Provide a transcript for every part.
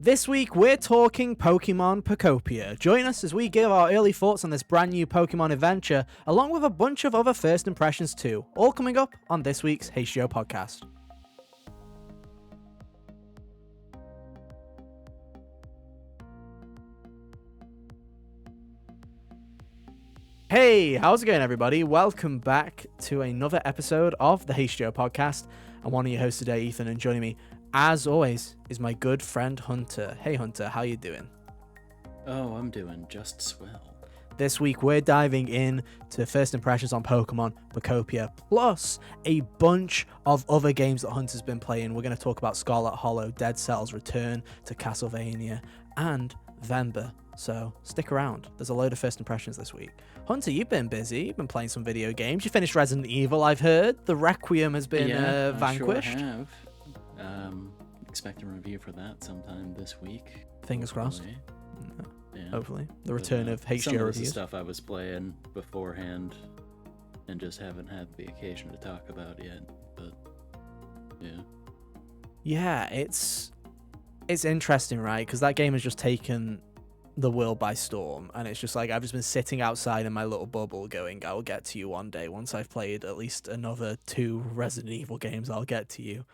This week, we're talking Pokemon Pokopia. Join us as we give our early thoughts on this brand new Pokemon adventure, along with a bunch of other first impressions too, all coming up on this week's HGO podcast. Hey, how's it going, everybody? Welcome back to another episode of the HGO podcast. I'm one of your hosts today, Ethan, and joining me, as always, is my good friend Hunter. Hey, Hunter, how you doing? Oh, I'm doing just swell. This week, we're diving in to first impressions on Pokemon Pokopia, plus a bunch of other games that Hunter's been playing. We're going to talk about Scarlett Hollow, Dead Cell's return to Castlevania, and Venba. So stick around. There's a load of first impressions this week. Hunter, you've been busy. You've been playing some video games. You finished Resident Evil, I've heard. The Requiem has been vanquished. I sure have. Expect a review for that sometime this week. Fingers crossed. Yeah. Hopefully. The return of HGO some of reviews. the stuff I was playing beforehand and just haven't had the occasion to talk about yet. But yeah. Yeah, it's interesting, right? Because that game has just taken the world by storm, and it's just like I've just been sitting outside in my little bubble going, I'll get to you one day. Once I've played at least another 2 Resident Evil games, I'll get to you.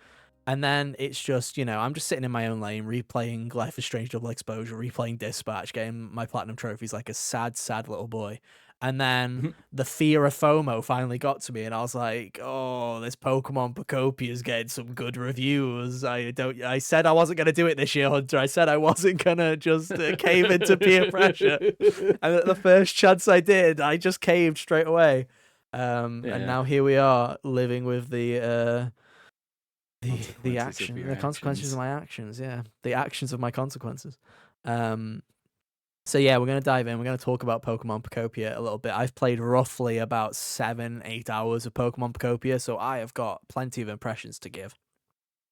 And then it's just, I'm just sitting in my own lane, replaying Life is Strange Double Exposure, replaying Dispatch, getting my platinum trophies like a sad, sad little boy. And then the fear of FOMO finally got to me, and I was like, oh, this Pokemon Pokopia is getting some good reviews. I said I wasn't going to do it this year, Hunter. I said I wasn't going to just cave into peer pressure. And at the first chance I did, I just caved straight away. And now here we are, living with the consequences of my actions. Yeah, the actions of my consequences. So yeah, we're going to dive in. We're going to talk about Pokemon Pokopia a little bit. I've played roughly about 7-8 hours of Pokemon Pokopia, so I have got plenty of impressions to give.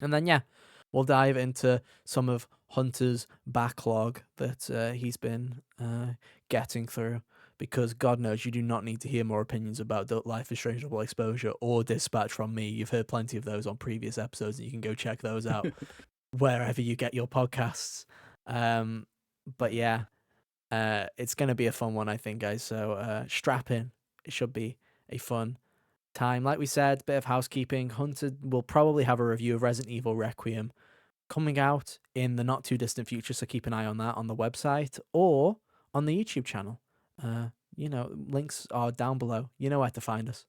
And then, yeah, we'll dive into some of Hunter's backlog that he's been getting through, because God knows you do not need to hear more opinions about Life is Strange Double Exposure or Dispatch from me. You've heard plenty of those on previous episodes, and you can go check those out wherever you get your podcasts. But yeah. It's going to be a fun one, I think, guys. So strap in. It should be a fun time. Like we said, bit of housekeeping. Hunter will probably have a review of Resident Evil Requiem coming out in the not too distant future. So keep an eye on that on the website or on the YouTube channel. Links are down below. You know where to find us.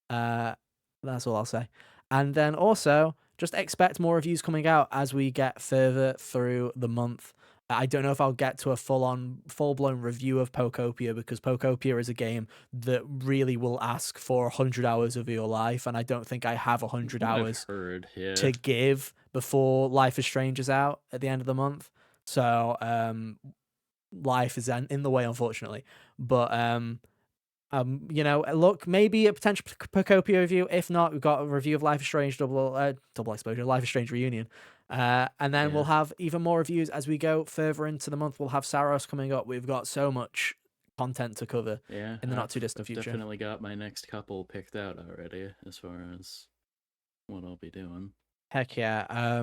That's all I'll say. And then also just expect more reviews coming out as we get further through the month. I don't know if I'll get to a full-blown review of Pokopia, because Pokopia is a game that really will ask for 100 hours of your life, and I don't think I have 100 hours to give before Life is Strange is out at the end of the month. So life is in the way, unfortunately. But look, maybe a potential Pokopia review. If not, we've got a review of Life is Strange Double Exposure, Life is Strange Reunion. And then we'll have even more reviews as we go further into the month. We'll have Saros coming up. We've got so much content to cover in the not too distant future. Definitely got my next couple picked out already as far as what I'll be doing. Heck yeah.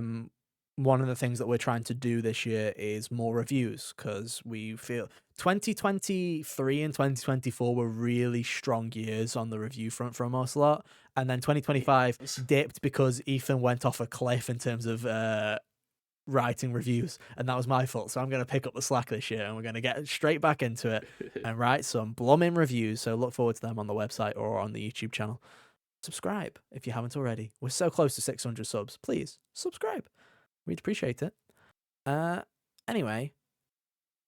One of the things that we're trying to do this year is more reviews, because we feel 2023 and 2024 were really strong years on the review front from us a lot. And then 2025 dipped because Ethan went off a cliff in terms of writing reviews. And that was my fault. So I'm going to pick up the slack this year, and we're going to get straight back into it and write some blooming reviews. So look forward to them on the website or on the YouTube channel. Subscribe if you haven't already. We're so close to 600 subs. Please subscribe. We'd appreciate it. Anyway,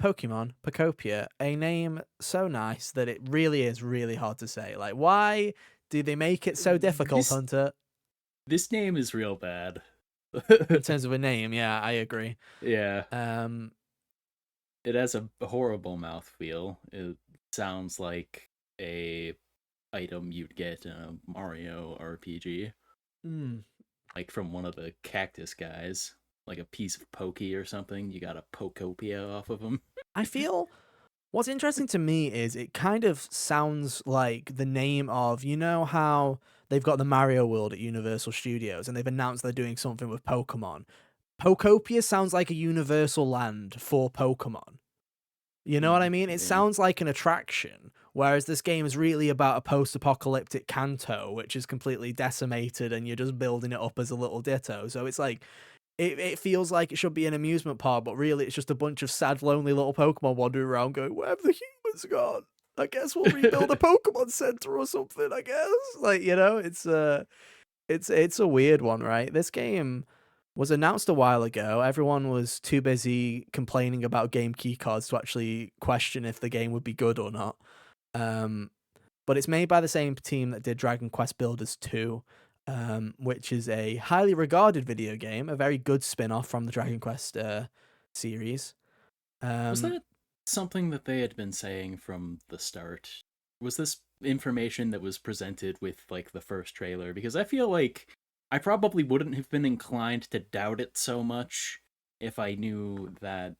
Pokemon Pokopia, a name so nice that it really is really hard to say. Like, why do they make it so difficult, Hunter? This name is real bad. In terms of a name, yeah, I agree. Yeah. It has a horrible mouthfeel. It sounds like a item you'd get in a Mario RPG. Like from one of the cactus guys. Like a piece of pokey or something. You got a Pokopia off of them. I feel what's interesting to me is it kind of sounds like the name of, how they've got the Mario World at Universal Studios and they've announced they're doing something with Pokemon. Pokopia sounds like a universal land for Pokemon. You know what I mean? It Yeah. sounds like an attraction, whereas this game is really about a post-apocalyptic Kanto, which is completely decimated, and you're just building it up as a little Ditto. So it's like, it feels like it should be an amusement park, but really it's just a bunch of sad, lonely little Pokemon wandering around going, where have the humans gone? I guess we'll rebuild a Pokemon Center or something, I guess. Like, you know, it's a weird one, right? This game was announced a while ago. Everyone was too busy complaining about game keycards to actually question if the game would be good or not. But it's made by the same team that did Dragon Quest Builders 2, which is a highly regarded video game, a very good spin-off from the Dragon Quest series. Was that something that they had been saying from the start? Was this information that was presented with like the first trailer? Because I feel like I probably wouldn't have been inclined to doubt it so much if I knew that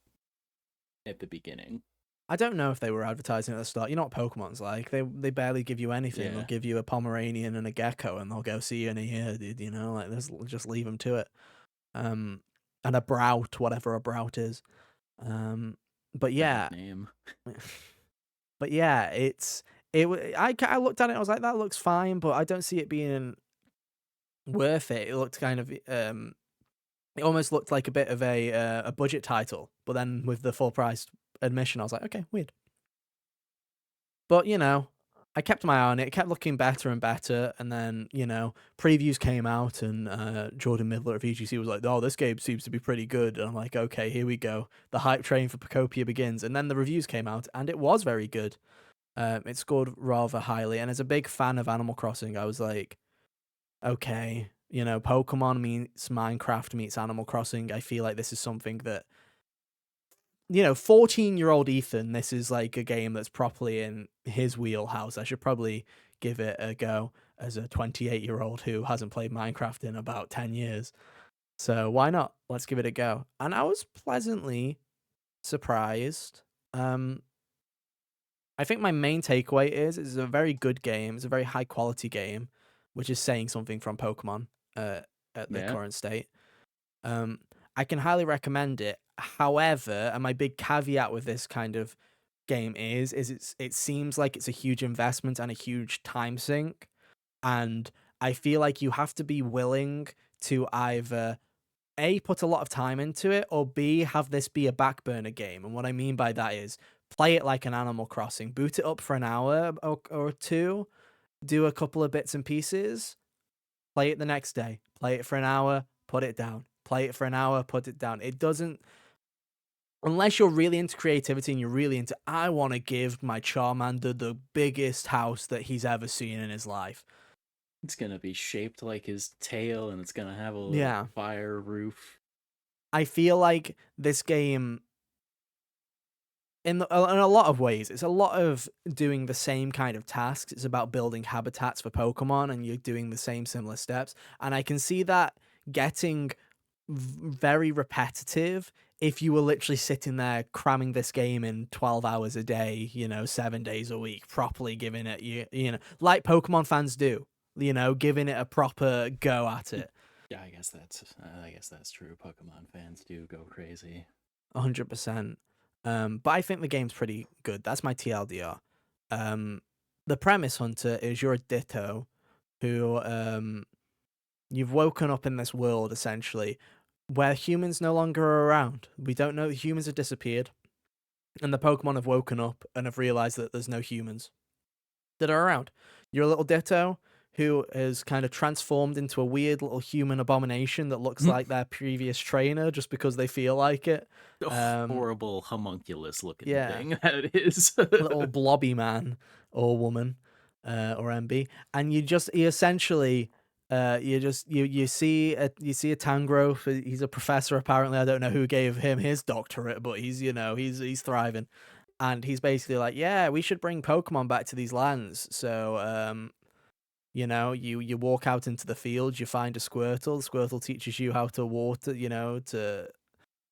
at the beginning. I don't know if they were advertising at the start. You know what Pokemon's like. They barely give you anything. Yeah. They'll give you a Pomeranian and a Gecko, and they'll go, see you in a year, dude. You know, like just leave them to it. And a Brout, whatever a Brout is. But yeah, Name. but yeah, I looked at it. I was like, that looks fine, but I don't see it being worth it. It looked kind of it almost looked like a bit of a budget title, but then with the full price admission, I was like, okay, weird. But you know, I kept my eye on it. It kept looking better and better, and then you know, previews came out, and Jordan Midler of VGC was like, "Oh, this game seems to be pretty good." And I'm like, "Okay, here we go. The hype train for Pokopia begins." And then the reviews came out, and it was very good. It scored rather highly, and as a big fan of Animal Crossing, I was like, "Okay, you know, Pokemon meets Minecraft meets Animal Crossing. I feel like this is something that." You know, 14-year-old Ethan, this is like a game that's properly in his wheelhouse. I should probably give it a go as a 28-year-old who hasn't played Minecraft in about 10 years. So why not? Let's give it a go. And I was pleasantly surprised. I think my main takeaway is it's a very good game. It's a very high quality game, which is saying something from Pokemon at the current state. I can highly recommend it. However, and my big caveat with this kind of game is it seems like it's a huge investment and a huge time sink, and I feel like you have to be willing to either A, put a lot of time into it, or B, have this be a back burner game. And what I mean by that is play it like an Animal Crossing, boot it up for an hour or two, do a couple of bits and pieces, play it the next day, play it for an hour, put it down, play it for an hour, put it down. It doesn't, unless you're really into creativity and you're really into, I want to give my Charmander the biggest house that he's ever seen in his life. It's gonna be shaped like his tail, and it's gonna have a little fire roof. I feel like this game, in a lot of ways, it's a lot of doing the same kind of tasks. It's about building habitats for Pokemon, and you're doing the same similar steps. And I can see that getting very repetitive if you were literally sitting there cramming this game in 12 hours a day, you know, 7 days a week, properly giving it, you know, like Pokemon fans do, you know, giving it a proper go at it. Yeah, I guess that's true. Pokemon fans do go crazy. 100%. But I think the game's pretty good. That's my TLDR. The premise, Hunter, is you're a Ditto who you've woken up in this world essentially where humans no longer are around. We don't know, humans have disappeared, and the Pokemon have woken up and have realized that there's no humans that are around. You're a little Ditto who is kind of transformed into a weird little human abomination that looks like their previous trainer just because they feel like it. Horrible homunculus looking thing that it is. Little blobby man or woman or MB, and you essentially you see a Tangrowth. He's a professor apparently. I don't know who gave him his doctorate, but he's, you know, he's thriving, and he's basically like, yeah, we should bring Pokemon back to these lands. So you know, you walk out into the field, you find a Squirtle. The Squirtle teaches you how to water, you know, to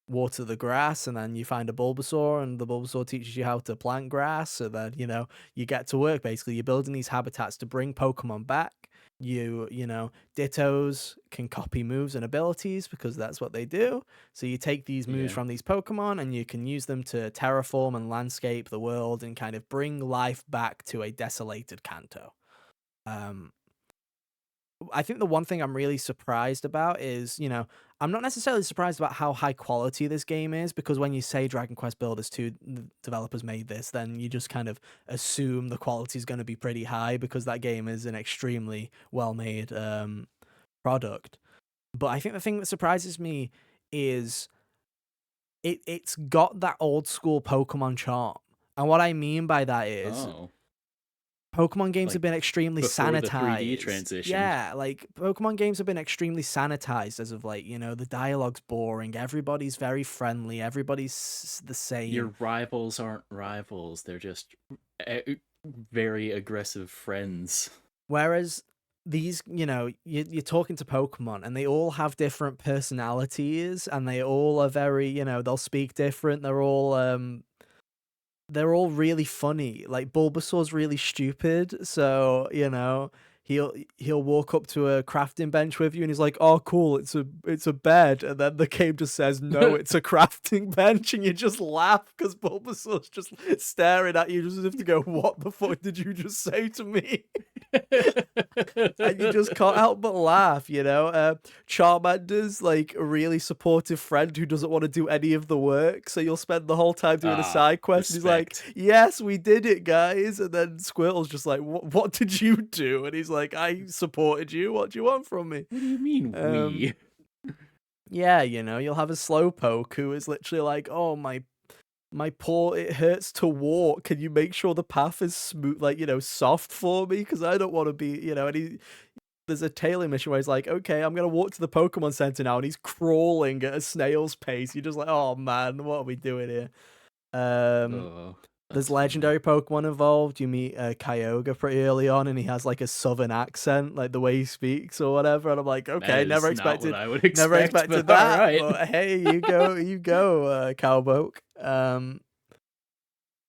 water the grass, and then you find a Bulbasaur, and the Bulbasaur teaches you how to plant grass. So then, you know, you get to work. Basically, you're building these habitats to bring Pokemon back. You know, Dittos can copy moves and abilities because that's what they do. So you take these moves Yeah. from these Pokemon and you can use them to terraform and landscape the world and kind of bring life back to a desolated Kanto. Um, I think the one thing I'm really surprised about is, I'm not necessarily surprised about how high quality this game is, because when you say Dragon Quest Builders 2 developers made this, then you just kind of assume the quality is going to be pretty high because that game is an extremely well made product. But I think the thing that surprises me is it's got that old school Pokemon charm. And what I mean by that is Oh, Pokemon games have like been extremely before the 3D sanitized. transition. Yeah, like Pokemon games have been extremely sanitized as of late. The dialogue's boring. Everybody's very friendly. Everybody's the same. Your rivals aren't rivals. They're just very aggressive friends. Whereas these, you're talking to Pokemon and they all have different personalities and they all are very, they'll speak different. They're all really funny. Like Bulbasaur's really stupid, so he'll walk up to a crafting bench with you, and he's like, "Oh, cool, it's a bed," and then the game just says, "No, it's a crafting bench," and you just laugh because Bulbasaur's just staring at you, just as if to go, "What the fuck did you just say to me?" And you just can't help but laugh, Charmander's like a really supportive friend who doesn't want to do any of the work, so you'll spend the whole time doing a side quest, and he's like, respect. "Yes, we did it, guys," and then Squirtle's just like, "What did you do?" And he's like, "I supported you, what do you want from me?" What do you mean we? Yeah, you'll have a Slowpoke who is literally like, "Oh, my paw, it hurts to walk. Can you make sure the path is smooth, like, soft for me? Because I don't want to be, there's a tailing mission where he's like, okay, I'm going to walk to the Pokemon Center now. And he's crawling at a snail's pace. You're just like, oh man, what are we doing here? Oh, There's that's funny. legendary Pokemon involved. You meet Kyogre pretty early on, and he has like a southern accent, like the way he speaks or whatever. And I'm like, That okay, is not what I would expect, but all that. right. But hey, you go, Cowpoke.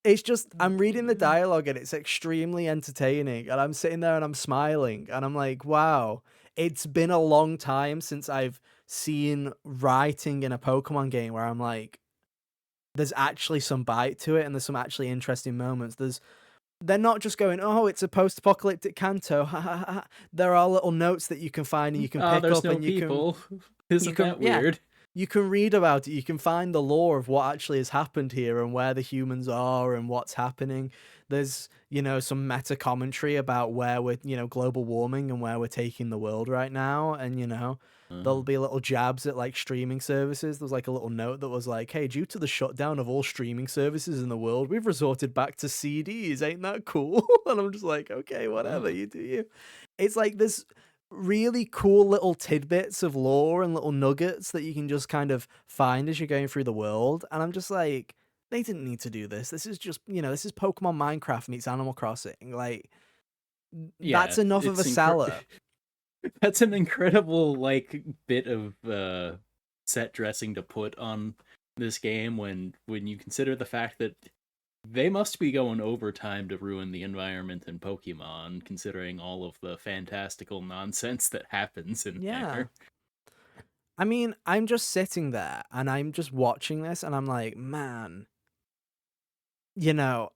It's just I'm reading the dialogue and it's extremely entertaining, and I'm sitting there and I'm smiling, and I'm like, wow, it's been a long time since I've seen writing in a Pokemon game where I'm like, there's actually some bite to it and there's some actually interesting moments. They're not just going, oh, it's a post-apocalyptic Kanto. There are little notes that you can find and you can pick There's up no and people. you Isn't can that yeah, weird? you can read about it. You can find the lore of what actually has happened here and where the humans are and what's happening. There's, some meta commentary about where we're, global warming and where we're taking the world right now. And, Uh, there'll be little jabs at like streaming services. There's like a little note that was like, hey, due to the shutdown of all streaming services in the world, we've resorted back to CDs. Ain't that cool? And I'm just like, okay, whatever, oh, you do you. It's like this really cool little tidbits of lore and little nuggets that you can just kind of find as you're going through the world. And I'm just like, they didn't need to do this. This is just, this is Pokemon Minecraft meets Animal Crossing. Like, yeah, that's enough of a it's seller. that's an incredible like bit of set dressing to put on this game when you consider the fact that they must be going overtime to ruin the environment in Pokemon, considering all of the fantastical nonsense that happens in Yeah. there. I mean, I'm just sitting there and I'm just watching this and I'm like, man, you know,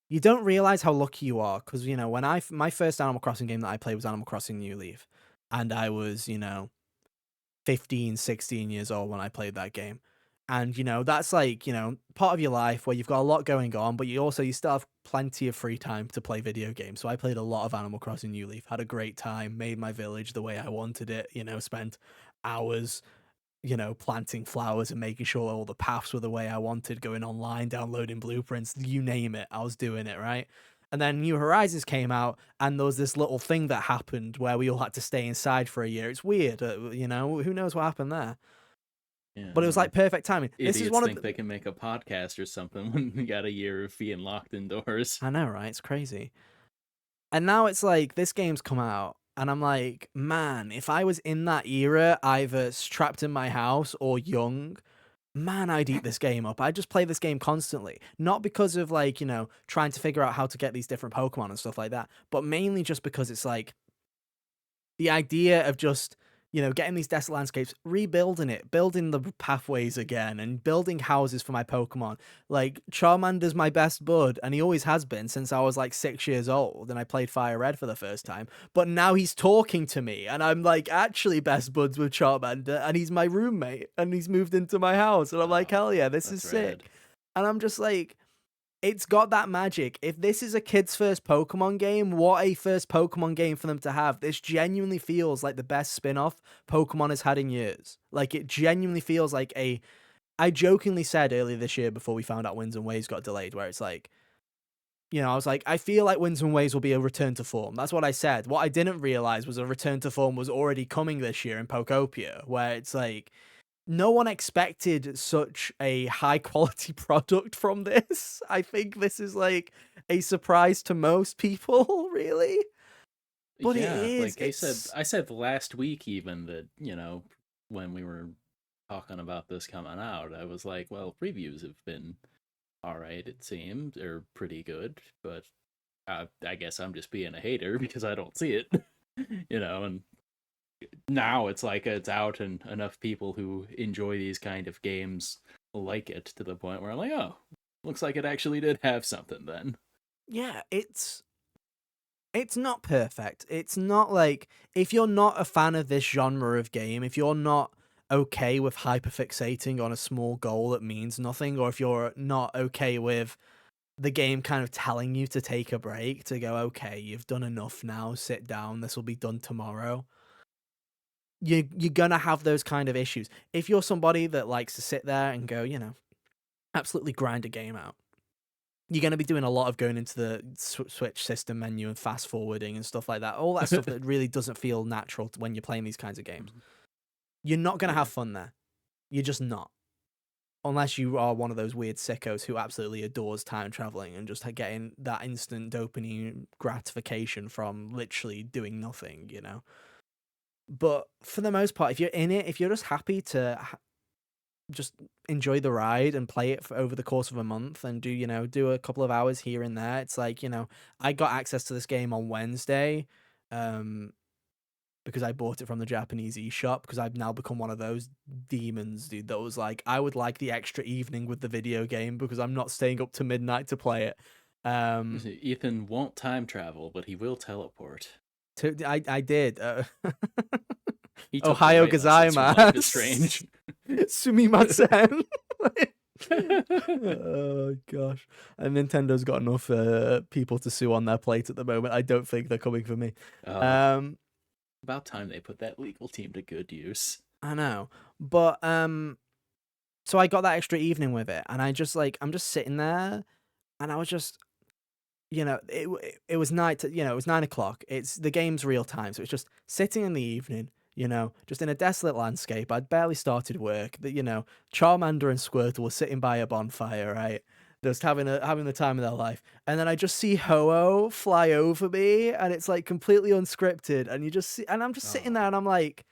you don't realize how lucky you are because, when my first Animal Crossing game that I played was Animal Crossing New Leaf. And I was, 15, 16 years old when I played that game. And, that's like, part of your life where you've got a lot going on, but you still have plenty of free time to play video games. So I played a lot of Animal Crossing New Leaf, had a great time, made my village the way I wanted it, spent hours, planting flowers and making sure all the paths were the way I wanted, going online, downloading blueprints, you name it, I was doing it, right? And then New Horizons came out, and there was this little thing that happened where we all had to stay inside for a year. It's weird, who knows what happened there? Yeah, But it was like perfect timing. This is idiots one of think the... they can make a podcast or something when you got a year of being locked indoors. I know, right? It's crazy. And now it's like this game's come out, and I'm like, man, if I was in that era, either trapped in my house or young, man, I'd eat this game up. I just play this game constantly. Not because of like, trying to figure out how to get these different Pokemon and stuff like that, but mainly just because it's like the idea of just, getting these desolate landscapes, rebuilding it, building the pathways again, and building houses for my Pokemon. Like, Charmander's my best bud, and he always has been since I was like 6 years old and I played Fire Red for the first time. But now he's talking to me, and I'm like actually best buds with Charmander, and he's my roommate, and he's moved into my house, and I'm like, Oh, hell yeah, this is that's sick. rad. And I'm just like, it's got that magic. If this is a kid's first Pokemon game, what a first Pokemon game for them to have. This genuinely feels like the best spin-off Pokemon has had in years. Like, it genuinely feels like I jokingly said earlier this year before we found out Winds and Waves got delayed, where it's like, I was like, I feel like Winds and Waves will be a return to form. That's what I said. What I didn't realize was a return to form was already coming this year in Pokopia, where it's like, no one expected such a high quality product from this. I think this is like a surprise to most people, really. But it Yeah, is. like I said last week even that, when we were talking about this coming out, I was like, well, previews have been all right, it seemed, or pretty good, but I guess I'm just being a hater because I don't see it, and now it's like it's out and enough people who enjoy these kind of games like it to the point where I'm like, oh, looks like it actually did have something then. Yeah, it's not perfect. It's not like, if you're not a fan of this genre of game, if you're not okay with hyperfixating on a small goal that means nothing, or if you're not okay with the game kind of telling you to take a break, to go, okay, you've done enough now, sit down, this will be done tomorrow. You're gonna have those kind of issues. If you're somebody that likes to sit there and go, absolutely grind a game out, you're gonna be doing a lot of going into the Switch system menu and fast forwarding and stuff like that. All that stuff that really doesn't feel natural when you're playing these kinds of games. You're not gonna Yeah. have fun there. You're just not. Unless you are one of those weird sickos who absolutely adores time traveling and just getting that instant dopamine gratification from literally doing nothing. But for the most part, if you're in it, if you're just happy to just enjoy the ride and play it for over the course of a month and do a couple of hours here and there, it's like, I got access to this game on Wednesday, um, because I bought it from the Japanese eShop, because I've now become one of those demons, dude, that was like, I would like the extra evening with the video game because I'm not staying up to midnight to play it. Ethan won't time travel, but he will teleport. I did. He took the Ohio right lessons from Life is gozaimasu. Strange. Sumimasen. Oh gosh. And Nintendo's got enough people to sue on their plate at the moment. I don't think they're coming for me. Um About time they put that legal team to good use. I know. But so I got that extra evening with it, and I'm just sitting there, and I was just, it was night, it was 9 o'clock. It's the game's real time, so it's just sitting in the evening, just in a desolate landscape. I'd barely started work. That Charmander and Squirtle were sitting by a bonfire, right? Just having the time of their life, and then I just see Ho-Oh fly over me, and it's like completely unscripted, and you just see, and I'm just sitting there, and I'm like,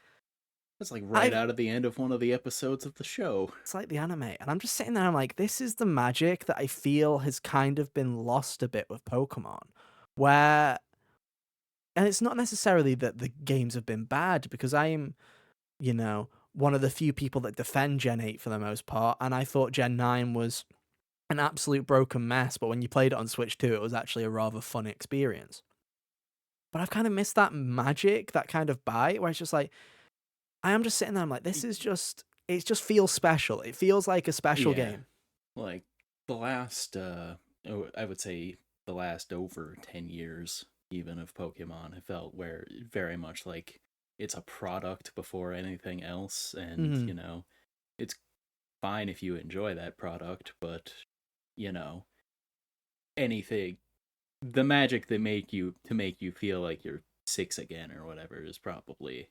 that's like right out of the end of one of the episodes of the show. it's like the anime, and I'm just sitting there, I'm like, this is the magic that I feel has kind of been lost a bit with Pokemon, where, and it's not necessarily that the games have been bad, because I'm, one of the few people that defend Gen 8 for the most part, and I thought Gen 9 was an absolute broken mess, but when you played it on Switch 2, it was actually a rather fun experience. But I've kind of missed that magic, that kind of bite, where it's just like, I am just sitting there, I'm like, this is just, it just feels special. It feels like a special game. Like the last, I would say the last over 10 years, even of Pokemon, it felt where very much like it's a product before anything else. And, it's fine if you enjoy that product, but, anything, the magic that make you feel like you're 6 again or whatever is probably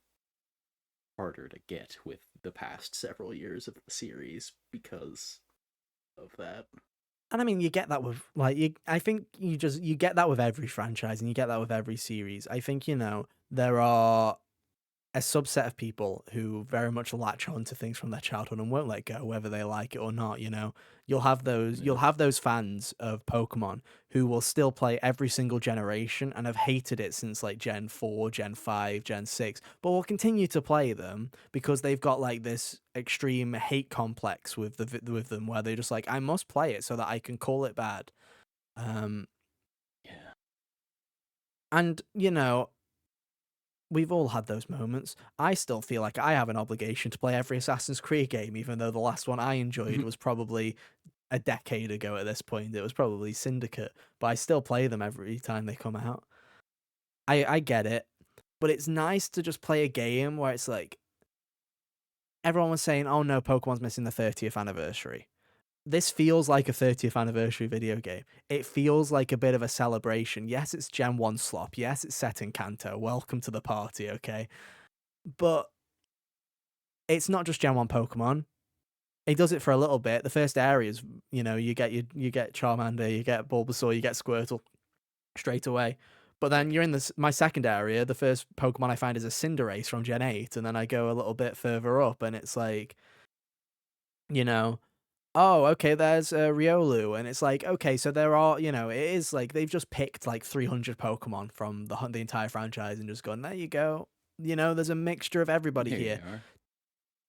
harder to get with the past several years of the series because of that. And I mean, you get that with I think you get that with every franchise, and you get that with every series. I think there are a subset of people who very much latch on to things from their childhood and won't let go, whether they like it or not. You'll have those fans of Pokemon who will still play every single generation and have hated it since like Gen 4, Gen 5, Gen 6, but will continue to play them because they've got like this extreme hate complex with them, where they're just like, I must play it so that I can call it bad. Yeah. And we've all had those moments. I still feel like I have an obligation to play every Assassin's Creed game, even though the last one I enjoyed was probably a decade ago at this point. It was probably Syndicate, but I still play them every time they come out. I get it, but it's nice to just play a game where it's like, everyone was saying, oh no, Pokemon's missing the 30th anniversary. This feels like a 30th anniversary video game. It feels like a bit of a celebration. Yes, it's Gen 1 slop. Yes, it's set in Kanto. Welcome to the party, okay? But it's not just Gen 1 Pokemon. It does it for a little bit. The first areas, you get Charmander, you get Bulbasaur, you get Squirtle straight away. But then you're in my second area. The first Pokemon I find is a Cinderace from Gen 8, and then I go a little bit further up, and it's like, oh, okay, there's Riolu, and it's like, okay, so there are, it is like they've just picked like 300 Pokemon from the entire franchise and just gone, there you go. There's a mixture of everybody here.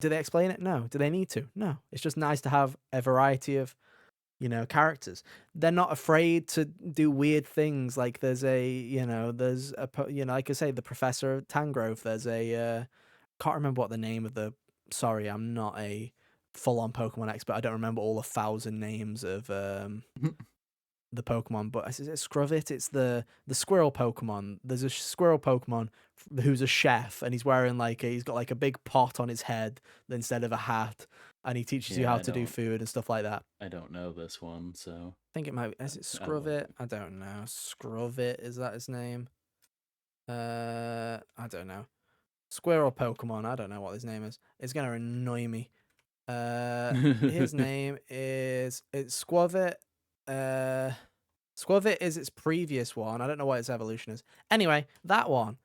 Do they explain it? No. Do they need to? No. It's just nice to have a variety of, characters. They're not afraid to do weird things. Like there's like I say, the Professor Tangrowth. There's can't remember what the name of sorry, I'm not a full-on Pokemon expert. I don't remember all 1,000 names of the Pokemon, but is it Scruvit? It's the squirrel Pokemon. There's a squirrel Pokemon who's a chef, and he's wearing he's got like a big pot on his head instead of a hat, and he teaches you how to do food and stuff like that. I don't know this one, so I think it might. Is it Scruvit? I don't know. Scruvit, is that his name? I don't know. Squirrel Pokemon. I don't know what his name is. It's gonna annoy me. His name it's Squavit. Squavit is its previous one. I don't know what its evolution is. Anyway, that one.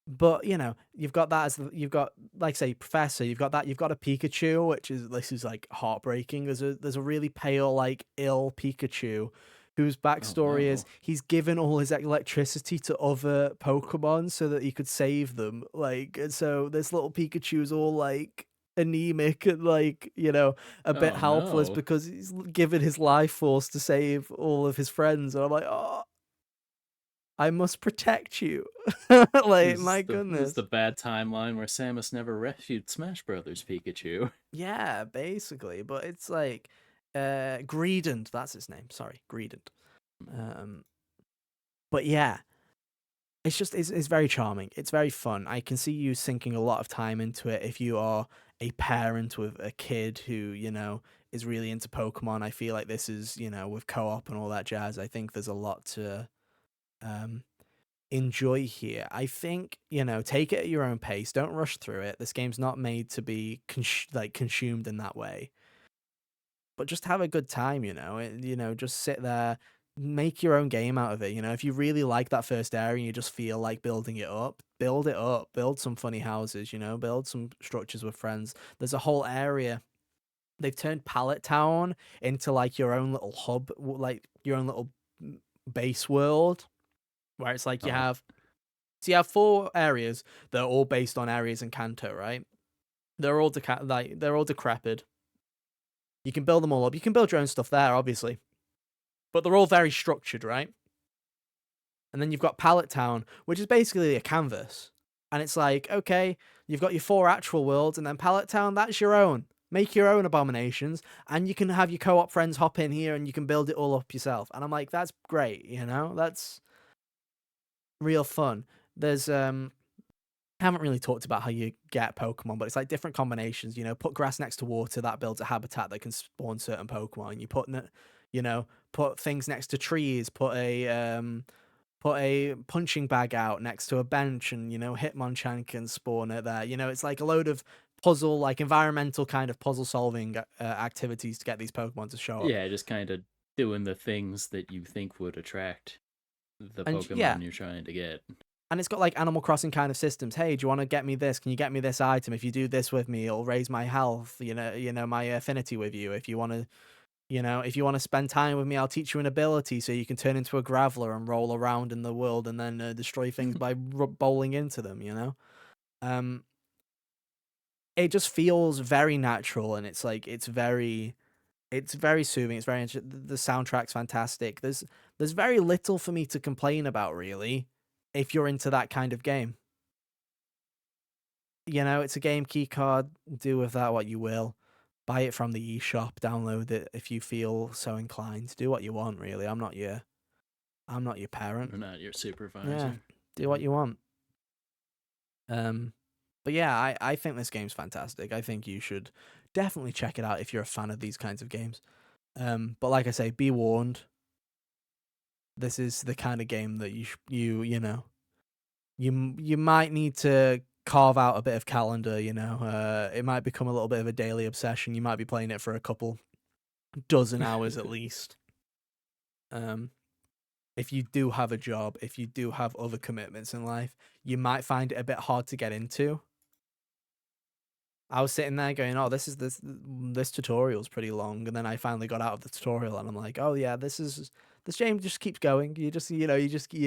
But you've got that you've got, like say, Professor. You've got that. You've got a Pikachu, which is like heartbreaking. There's a really pale, like ill Pikachu, whose backstory is he's given all his electricity to other Pokemon so that he could save them. And so this little Pikachu's all like anemic and a bit helpless because he's given his life force to save all of his friends, and I'm like, oh, I must protect you. My goodness. This is the bad timeline where Samus never rescued Smash Brothers Pikachu. Yeah, basically, but it's like Greedent, that's his name. Sorry, Greedent. But yeah, it's just it's very charming. It's very fun. I can see you sinking a lot of time into it if you are a parent with a kid who, is really into Pokemon. I feel like this is, with co-op and all that jazz, I think there's a lot to enjoy here. I think, take it at your own pace. Don't rush through it. This game's not made to be consumed in that way. But just have a good time, just sit there, make your own game out of it. If you really like that first area and you just feel like building it up, build it up, build some funny houses, build some structures with friends. There's a whole area. They've turned Pallet Town into like your own little hub, like your own little base world, where it's like you have 4 areas that are all based on areas in Kanto, right? They're all decrepit. You can build them all up. You can build your own stuff there, obviously. But they're all very structured, right? And then you've got Pallet Town, which is basically a canvas. And it's like, okay, you've got your 4 actual worlds, and then Pallet Town, that's your own. Make your own abominations, and you can have your co-op friends hop in here, and you can build it all up yourself. And I'm like, that's great, That's real fun. There's I haven't really talked about how you get Pokemon, but it's like different combinations. Put grass next to water, that builds a habitat that can spawn certain Pokemon. You put things next to trees. Put a punching bag out next to a bench, and Hitmonchan can spawn it there. It's like a load of puzzle, like environmental kind of puzzle solving activities to get these Pokemon to show up. Yeah, just kind of doing the things that you think would attract the Pokemon you're trying to get. and it's got like Animal Crossing kind of systems. Hey, do you want to get me this? Can you get me this item? If you do this with me, it'll raise my health. My affinity with you. If you want to, if you want to spend time with me, I'll teach you an ability so you can turn into a graveler and roll around in the world and then destroy things by bowling into them. It just feels very natural, and it's like it's very soothing. It's very the soundtrack's fantastic. There's very little for me to complain about, really, if you're into that kind of game. It's a game key card. Do with that what you will. Buy it from the eShop. Download it if you feel so inclined. Do what you want, really. I'm not your parent. I'm not your supervisor. Yeah, do what you want. But yeah, I think this game's fantastic. I think you should definitely check it out if you're a fan of these kinds of games. But like I say, be warned. This is the kind of game that you might need to carve out a bit of calendar. It might become a little bit of a daily obsession. You might be playing it for a couple dozen hours at least. If you do have a job, if you do have other commitments in life, you might find it a bit hard to get into. I was sitting there going, "Oh, this tutorial's pretty long," and then I finally got out of the tutorial, and I'm like, "Oh yeah, this game just keeps going. You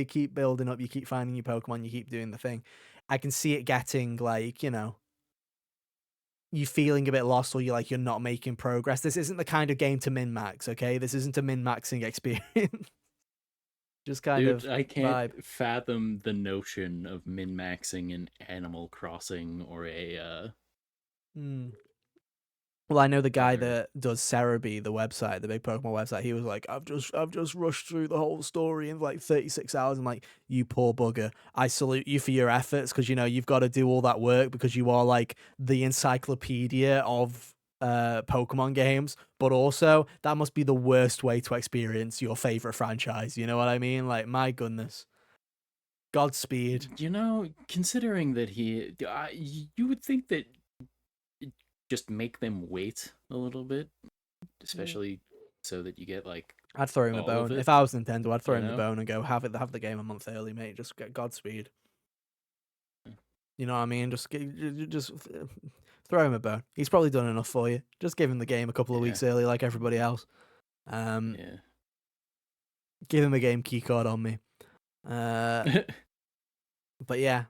keep building up, you keep finding your Pokemon, you keep doing the thing." I can see it getting like, you feeling a bit lost, or you're not making progress. This isn't the kind of game to min max, okay? This isn't a min maxing experience. Just kind of I can't vibe. fathom the notion of min maxing in Animal Crossing or a Well, I know the guy that does Cerebi, the website, the big Pokemon website. He was like, I've just rushed through the whole story in like 36 hours. I'm like, you poor bugger. I salute you for your efforts, because you've got to do all that work because you are like the encyclopedia of Pokemon games. But also, that must be the worst way to experience your favorite franchise. You know what I mean? Like, my goodness. Godspeed. Considering that you would think that just make them wait a little bit, especially so that you get like. I'd throw him a bone. If I was Nintendo, I'd throw him the bone and go, have the game a month early, mate. Just get Godspeed. You know what I mean? Just throw him a bone. He's probably done enough for you. Just give him the game a couple of weeks early, like everybody else. Give him a game keycard on me. But yeah,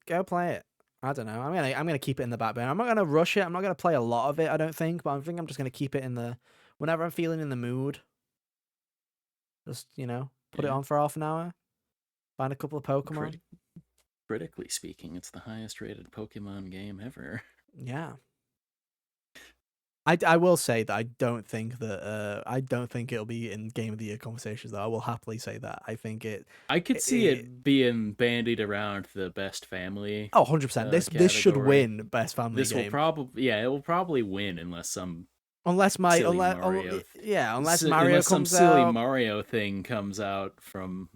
go play it. I don't know. I'm gonna keep it in the back burner. I'm not gonna rush it. I'm not gonna play a lot of it, I don't think. But I think I'm just gonna keep it in the whenever I'm feeling in the mood. Just put it on for half an hour. Find a couple of Pokemon. Critically speaking, it's the highest rated Pokemon game ever. Yeah. I will say that I don't think it'll be in Game of the Year conversations, though. I will happily say that. I think I could see it being bandied around the best family. Oh, 100%. This should win best family game. Will probably it will probably win unless unless Mario some silly Mario thing comes out from,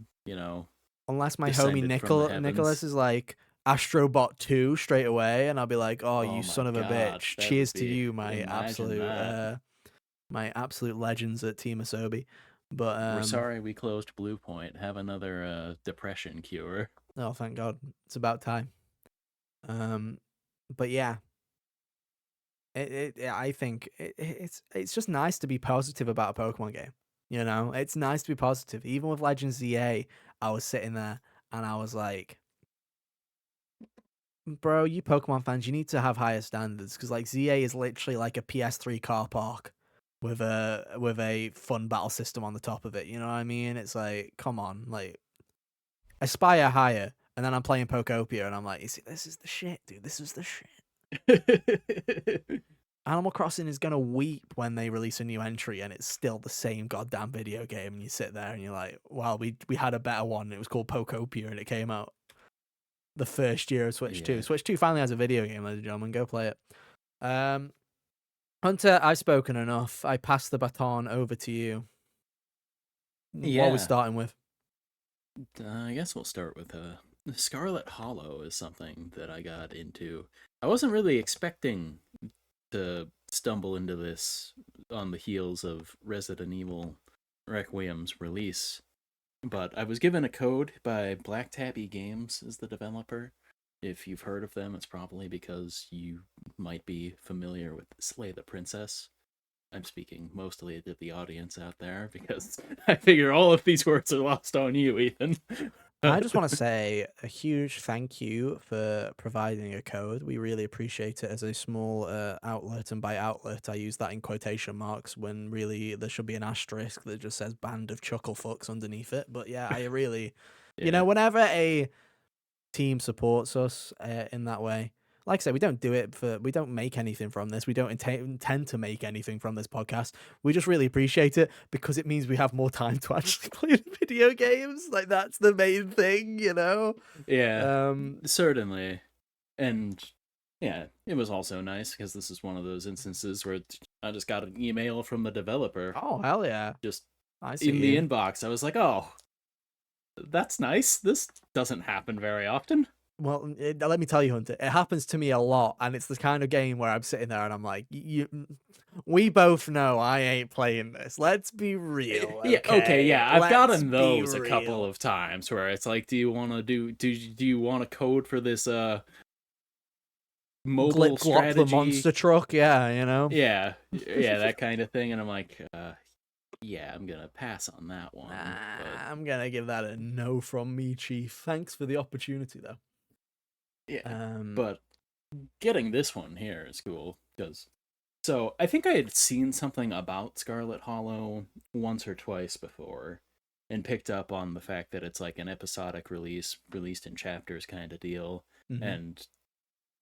unless my homie Nicholas is like Astrobot 2 straight away, and I'll be like, "Oh, you son of a bitch. Cheers to you, my absolute legends at Team Asobi." But we're sorry we closed Blue Point. Have another depression cure. Oh, thank God. It's about time. But yeah. I think it's just nice to be positive about a Pokemon game. It's nice to be positive. Even with Legends ZA, I was sitting there and I was like, bro, you Pokemon fans, you need to have higher standards, because like ZA is literally like a PS3 car park with a fun battle system on the top of it. You know what I mean? It's like, come on, like aspire higher. And then I'm playing Pokopia and I'm like, this is the shit, dude. This is the shit. Animal Crossing is gonna weep when they release a new entry and it's still the same goddamn video game, and you sit there and you're like, wow, we had a better one. It was called Pokopia and it came out the first year of Switch 2. Switch 2 finally has a video game, ladies and gentlemen. Go play it. Hunter, I've spoken enough. I pass the baton over to you. What are we starting with? I guess we'll start with Scarlett Hollow is something that I got into. I wasn't really expecting to stumble into this on the heels of Resident Evil Requiem's release, But I was given a code by Black Tabby Games as the developer. If you've heard of them, it's probably because you might be familiar with Slay the Princess. I'm speaking mostly to the audience out there because I figure all of these words are lost on you, Ethan. I just want to say a huge thank you for providing a code. We really appreciate it as a small outlet, and by outlet, I use that in quotation marks when really there should be an asterisk that just says "band of chuckle fucks" underneath it. But yeah, I really, Yeah. whenever a team supports us in that way. Like I said, we don't make anything from this. We don't intend to make anything from this podcast. We just really appreciate it because it means we have more time to actually play the video games. Like that's the main thing, Yeah, certainly. And yeah, it was also nice because this is one of those instances where I just got an email from the developer. Oh, hell yeah. Just I see in the inbox. I was like, oh, that's nice. This doesn't happen very often. Well, let me tell you, Hunter, it happens to me a lot, and it's the kind of game where I'm sitting there and I'm like, we both know I ain't playing this. Let's be real. Okay, yeah. I've gotten Let's those be a couple real. of times where it's like, do you want to do you want to code for this mobile Glip Glop strategy? the monster truck, yeah, Yeah, that kind of thing. And I'm like, yeah, I'm gonna pass on that one. I'm gonna give that a no from me, Chief. Thanks for the opportunity, though. Yeah, but getting this one here is cool because. So I think I had seen something about Scarlett Hollow once or twice before, and picked up on the fact that it's like an episodic release, released in chapters kind of deal, and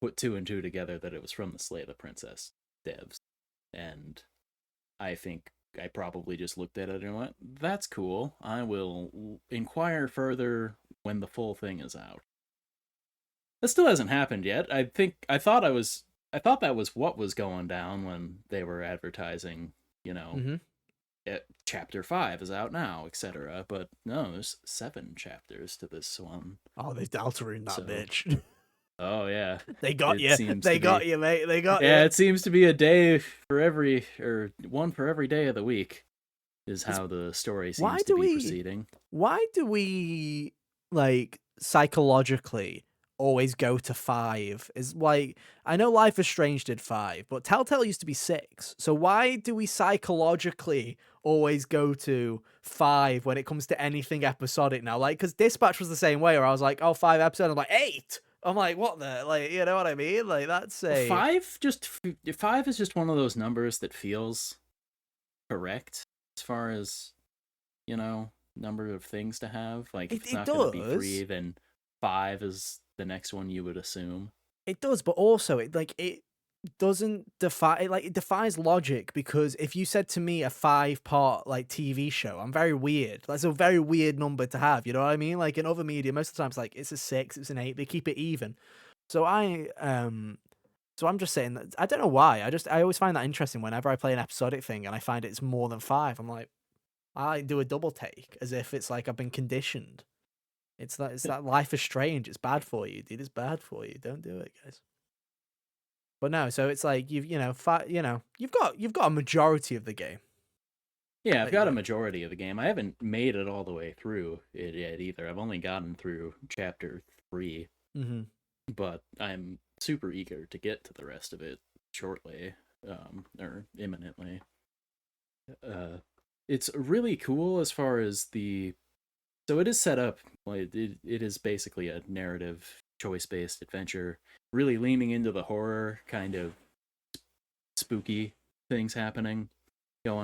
put two and two together that it was from the Slay the Princess devs. And I think I probably just looked at it and went, that's cool. I will inquire further when the full thing is out. That still hasn't happened yet. I thought that was what was going down when they were advertising, chapter 5 is out now, etc. But no, there's 7 chapters to this one. Oh, they've Deltarune that bitch. Oh yeah, they got you. They got you, mate. They got you. Yeah, it seems to be a day for one for every day of the week. Is how the story seems to be proceeding. Why do we psychologically always go to 5? Is like, I know Life is Strange did 5, but Telltale used to be 6. So why do we psychologically always go to 5 when it comes to anything episodic now? Like, because Dispatch was the same way, where I was like, oh, 5 episodes. I'm like, 8. I'm like, what the, like, you know what I mean? Like, that's a 5. 5 is just one of those numbers that feels correct as far as number of things to have. Like, if it's not going to be 3, then 5 is the next one you would assume. It does, but also it doesn't defy, it defies logic, because if you said to me a 5-part TV show, I'm very weird. That's a very weird number to have, you know what I mean? Like in other media, most of the time it's like it's a 6, it's an 8, they keep it even. So I'm just saying that I don't know why. I always find that interesting whenever I play an episodic thing and I find it's more than 5. I'm like, I do a double take as if it's like I've been conditioned. It's that Life is Strange. It's bad for you, dude. It's bad for you. Don't do it, guys. But no, so it's like you've got a majority of the game. Yeah, I've got a majority of the game. I haven't made it all the way through it yet either. I've only gotten through chapter 3. But I'm super eager to get to the rest of it shortly, or imminently. It's really cool as far as so it is set up, like, it is basically a narrative, choice-based adventure, really leaning into the horror, kind of spooky things going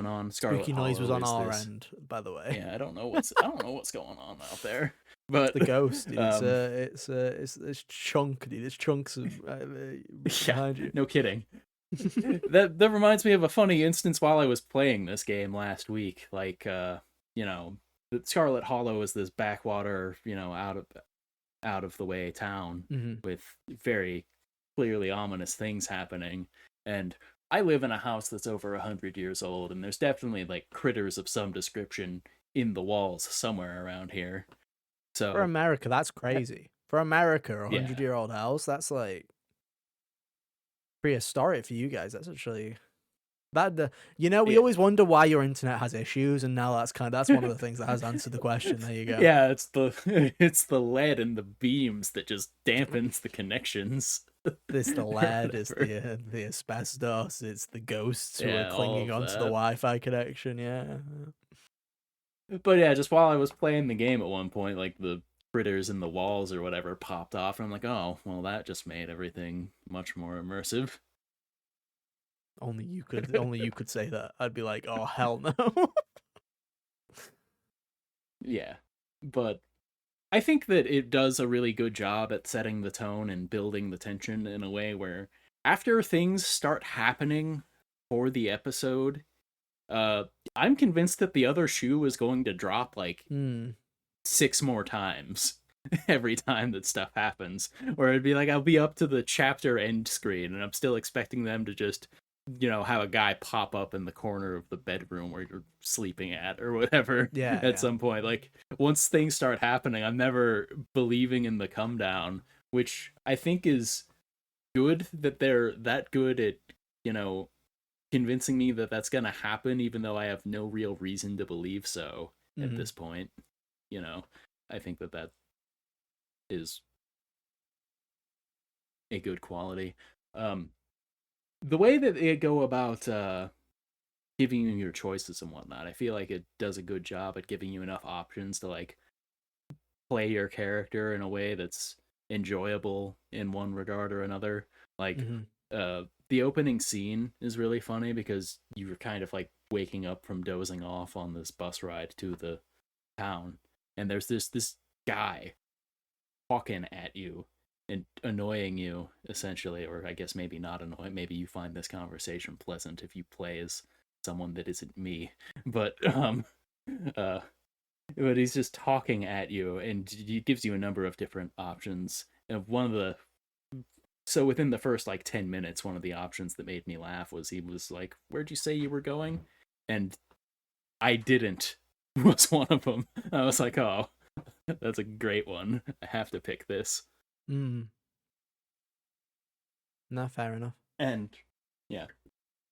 on. Spooky noise was on our end, by the way. Yeah, I don't know what's going on out there. But the ghost, dude. It's chunk, dude. It's chunks of behind you. No kidding. that reminds me of a funny instance while I was playing this game last week. Like, Scarlett Hollow is this backwater, out of the way town with very clearly ominous things happening. And I live in a house that's over 100 years old, and there's definitely critters of some description in the walls somewhere around here. So for America, that's crazy. For America, a 100-year-old house, that's prehistoric for you guys. That's actually We Yeah. always wonder why your internet has issues, and now that's one of the things that has answered the question. There you go. Yeah, it's the lead and the beams that just dampens the connections. It's the Or lead, it's whatever. the asbestos, it's the ghosts who are Yeah, all clinging of onto the that. Wi-Fi connection. Yeah. But yeah, just while I was playing the game at one point, like the critters in the walls or whatever popped off, and I'm like, oh, well, that just made everything much more immersive. Only you could say that. I'd be like, oh hell no. Yeah, but I think that it does a really good job at setting the tone and building the tension in a way where after things start happening for the episode, uh, I'm convinced that the other shoe is going to drop like Hmm. 6 more times every time that stuff happens. Or it'd be like I'll be up to the chapter end screen and I'm still expecting them to just, have a guy pop up in the corner of the bedroom where you're sleeping at or whatever Yeah, at yeah. some point. Like once things start happening, I'm never believing in the come down, which I think is good that they're that good at, you know, convincing me that that's going to happen even though I have no real reason to believe so at Hmm. this point. You know, I think that is a good quality. Um, the way that they go about giving you your choices and whatnot, I feel like it does a good job at giving you enough options to like play your character in a way that's enjoyable in one regard or another. Like, Hmm. the opening scene is really funny because you were kind of like waking up from dozing off on this bus ride to the town, and there's this guy talking at you and annoying you essentially, or I guess maybe not annoying. Maybe you find this conversation pleasant if you play as someone that isn't me, but uh, but he's just talking at you, and he gives you a number of different options. And so within the first like 10 minutes, one of the options that made me laugh was he was like, "Where'd you say you were going?" And I didn't was one of them. I was like, "Oh, that's a great one. I have to pick this." Hmm. No, fair enough. And yeah,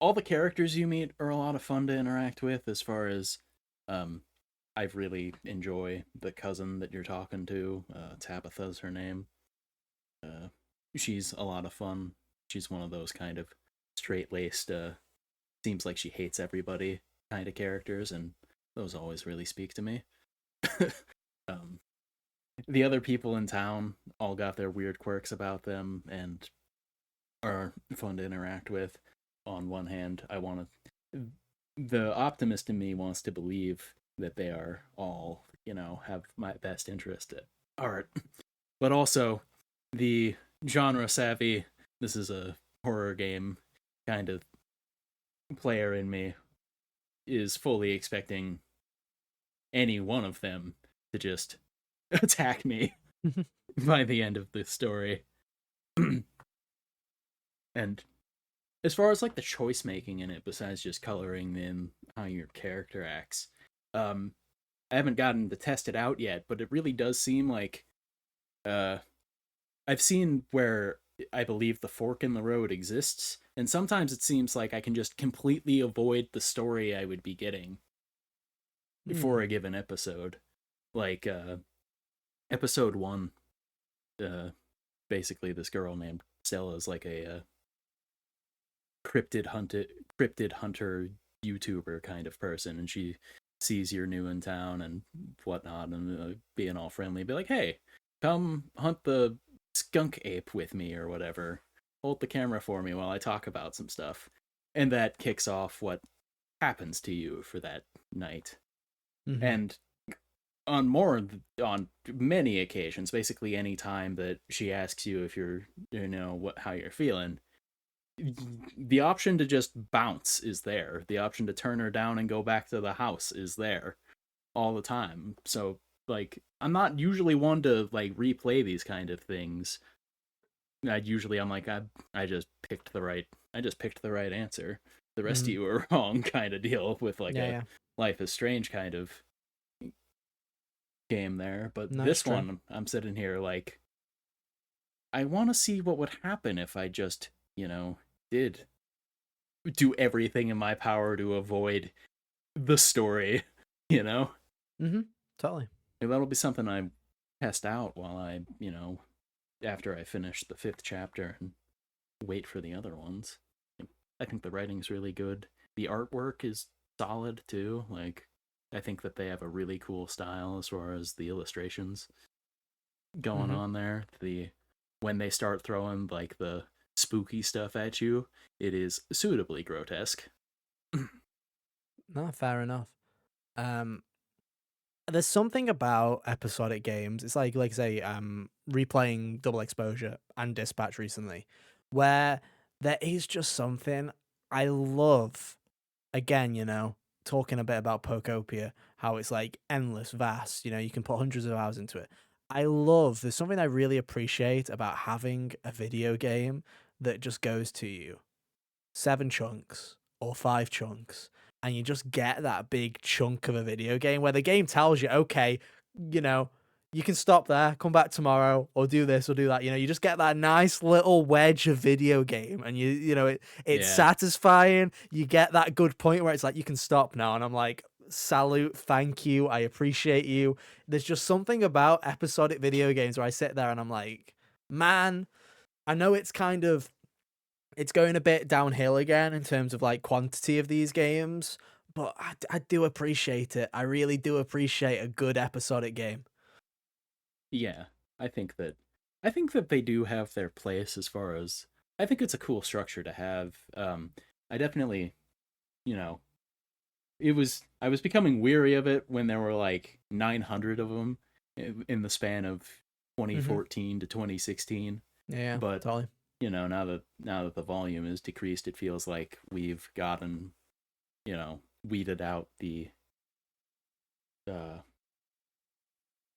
all the characters you meet are a lot of fun to interact with. As far as, um, I really enjoy the cousin that you're talking to. Tabitha's her name. Uh, she's a lot of fun. She's one of those kind of straight laced, seems like she hates everybody kind of characters, and those always really speak to me. um, the other people in town all got their weird quirks about them and are fun to interact with. On one hand, the optimist in me wants to believe that they are all, have my best interest at heart. But also, the genre savvy, this is a horror game kind of player in me is fully expecting any one of them to just attack me by the end of the story. And as far as like the choice making in it, besides just coloring in how your character acts, um, I haven't gotten to test it out yet, but it really does seem like uh, I've seen where I believe the fork in the road exists, and sometimes it seems like I can just completely avoid the story I would be getting for Hmm. a given episode. Like episode 1, uh, basically this girl named Stella is like a cryptid hunter YouTuber kind of person, and she sees you're new in town and whatnot, and being all friendly, be like, "Hey, come hunt the skunk ape with me or whatever. Hold the camera for me while I talk about some stuff," and that kicks off what happens to you for that night. Hmm. And on many occasions, basically any time that she asks you if you're, how you're feeling, the option to just bounce is there. The option to turn her down and go back to the house is there all the time. So like I'm not usually one to like replay these kind of things. I'm like I just picked the right answer. The rest of Hmm. you are wrong kind of deal with like Yeah, a yeah. Life is Strange kind of game there. But No, it's this true. one I'm sitting here like I want to see what would happen if I just, did do everything in my power to avoid the story, you know? Totally. Maybe that'll be something I test out while I, after I finish the 5th chapter and wait for the other ones. I think the writing's really good. The artwork is solid too. Like, I think that they have a really cool style as far as the illustrations going on there. When they start throwing like the spooky stuff at you, it is suitably grotesque. No, fair enough. There's something about episodic games. It's like say, replaying Double Exposure and Dispatch recently, where there is just something I love. Again, talking a bit about Pokopia, how it's like endless, vast. You can put hundreds of hours into it. There's something I really appreciate about having a video game that just goes to you 7 chunks or 5 chunks, and you just get that big chunk of a video game where the game tells you, okay, you can stop there, come back tomorrow, or do this or do that. You just get that nice little wedge of video game, and it's satisfying. You get that good point where it's like, you can stop now, and I'm like, salute, thank you, I appreciate you. There's just something about episodic video games where I sit there and I'm like, man, I know it's going a bit downhill again in terms of like quantity of these games, but I do appreciate it. I really do appreciate a good episodic game. Yeah, I think that they do have their place as far as I think it's a cool structure to have. I definitely, I was becoming weary of it when there were like 900 of them in the span of 2014 to 2016. Yeah, but totally. Now that the volume is decreased, it feels like we've gotten, weeded out the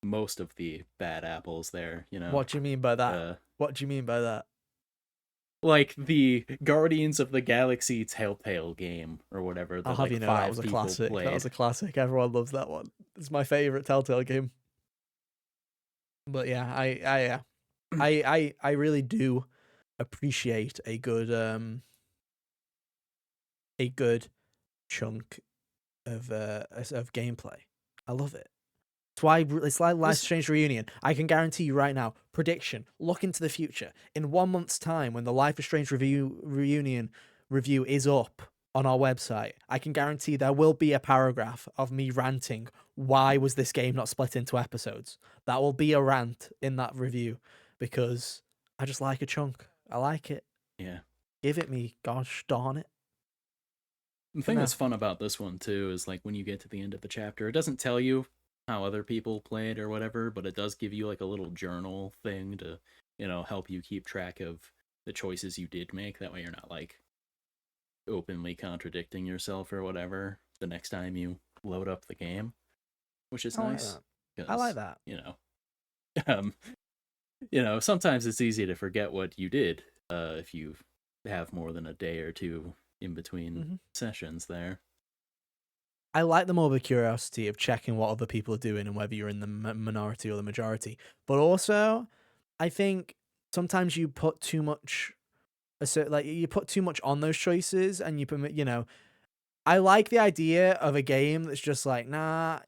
most of the bad apples there, What do you mean by that? What do you mean by that? Like the Guardians of the Galaxy Telltale game or whatever. I'll have that was a classic. Played. That was a classic. Everyone loves that one. It's my favorite Telltale game. But yeah, I really do appreciate a good chunk of gameplay. I love it. It's like Life is Strange Reunion. I can guarantee you right now, prediction, look into the future. In 1 month's time, when the Life is Strange Reunion review is up on our website, I can guarantee there will be a paragraph of me ranting, why was this game not split into episodes? That will be a rant in that review, because I just like a chunk. I like it. Yeah. Give it me, gosh darn it. The thing that's fun about this one, too, is like when you get to the end of the chapter, it doesn't tell you how other people played or whatever, but it does give you like a little journal thing to, help you keep track of the choices you did make. That way you're not like openly contradicting yourself or whatever the next time you load up the game, which is nice. I like that. Sometimes it's easy to forget what you did if you have more than a day or two in between sessions there. I like the morbid curiosity of checking what other people are doing and whether you're in the minority or the majority. But also, I think sometimes you put too much, you put too much on those choices, and you permit, I like the idea of a game that's just like, nah,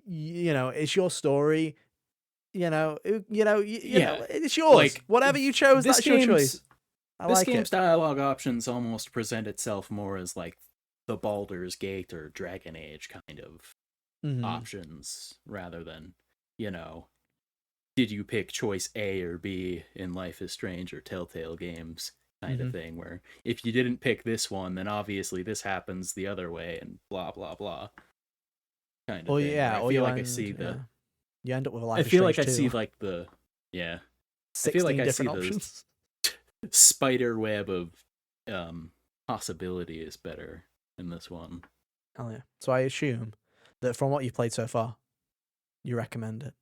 it's your story, it's yours. Like, whatever you chose, that's your choice. This game's dialogue options almost present itself more as like the Baldur's Gate or Dragon Age kind of options, rather than, did you pick choice A or B in Life is Strange or Telltale games kind of thing, where if you didn't pick this one, then obviously this happens the other way and blah, blah, blah. Kind of thing. Yeah, I feel like I see you end up with a Life is Strange. I feel like I too. see like the... Yeah. 16 I feel like different I see options. the spider web of possibility is better in this one. Oh yeah. So I assume that from what you've played so far, you recommend it.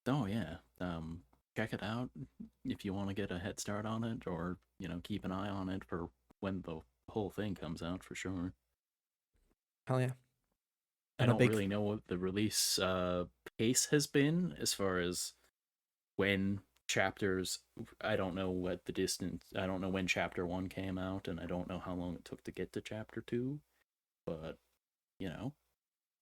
Oh yeah. Check it out if you want to get a head start on it, or keep an eye on it for when the whole thing comes out, for sure. Hell yeah. I don't really know what the release pace has been as far as when chapters. I don't know what the distance. I don't know when chapter 1 came out, and I don't know how long it took to get to chapter 2. But you know,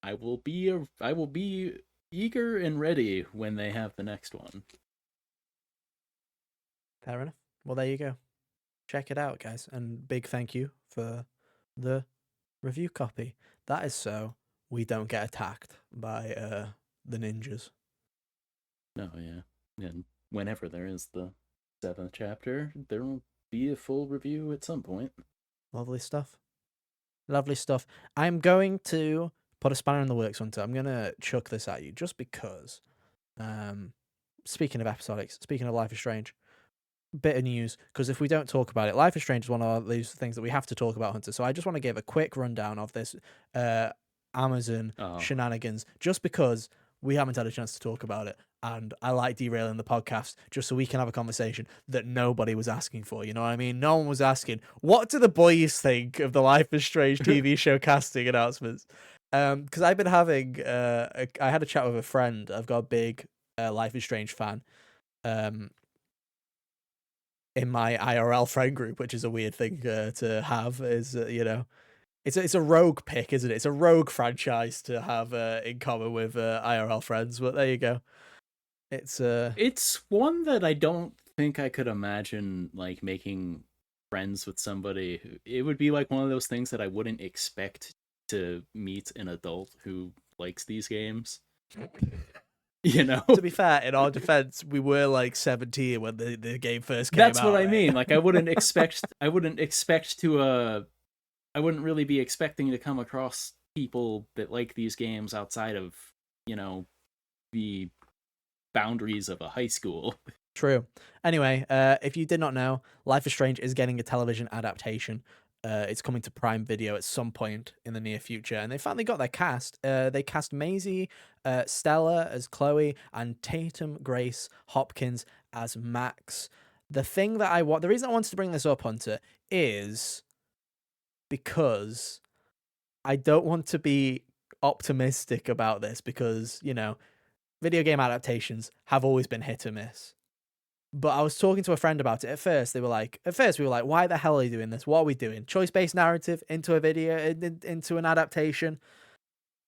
I will be eager and ready when they have the next one. Fair enough. Well, there you go. Check it out, guys. And big thank you for the review copy. That is so we don't get attacked by the ninjas. No, yeah. And whenever there is the 7th chapter, there will be a full review at some point. Lovely stuff. Lovely stuff. I'm going to put a spanner in the works, Hunter. I'm going to chuck this at you just because. Speaking of episodics, speaking of Life is Strange, bit of news, because if we don't talk about it, Life is Strange is one of these things that we have to talk about, Hunter. So I just want to give a quick rundown of this Amazon shenanigans, just because we haven't had a chance to talk about it. And I like derailing the podcast just so we can have a conversation that nobody was asking for. You know what I mean? No one was asking, what do the boys think of the Life is Strange TV show casting announcements? Because I've been having, I had a chat with a friend. I've got a big Life is Strange fan in my IRL friend group, which is a weird thing to have, is, you know, it's a rogue pick, isn't it? It's a rogue franchise to have in common with IRL friends, but there you go. It's one that I don't think I could imagine like making friends with somebody who, it would be like one of those things that I wouldn't expect to meet an adult who likes these games. You know, to be fair, in our defense, we were like 17 when the game first came out. That's what I mean. Like I wouldn't expect to I wouldn't really be expecting to come across people that like these games outside of, you know, the boundaries of a high school. True. Anyway, if you did not know, Life is Strange is getting a television adaptation. It's coming to Prime Video at some point in the near future, and they finally got their cast. They cast Maisie, Stella as Chloe, and Tatum Grace Hopkins as Max. The reason I wanted to bring this up, Hunter, is because I don't want to be optimistic about this because, you know, video game adaptations have always been hit or miss. But I was talking to a friend about it. At first we were like, why the hell are you doing this? What are we doing? Choice-based narrative into a video, into an adaptation.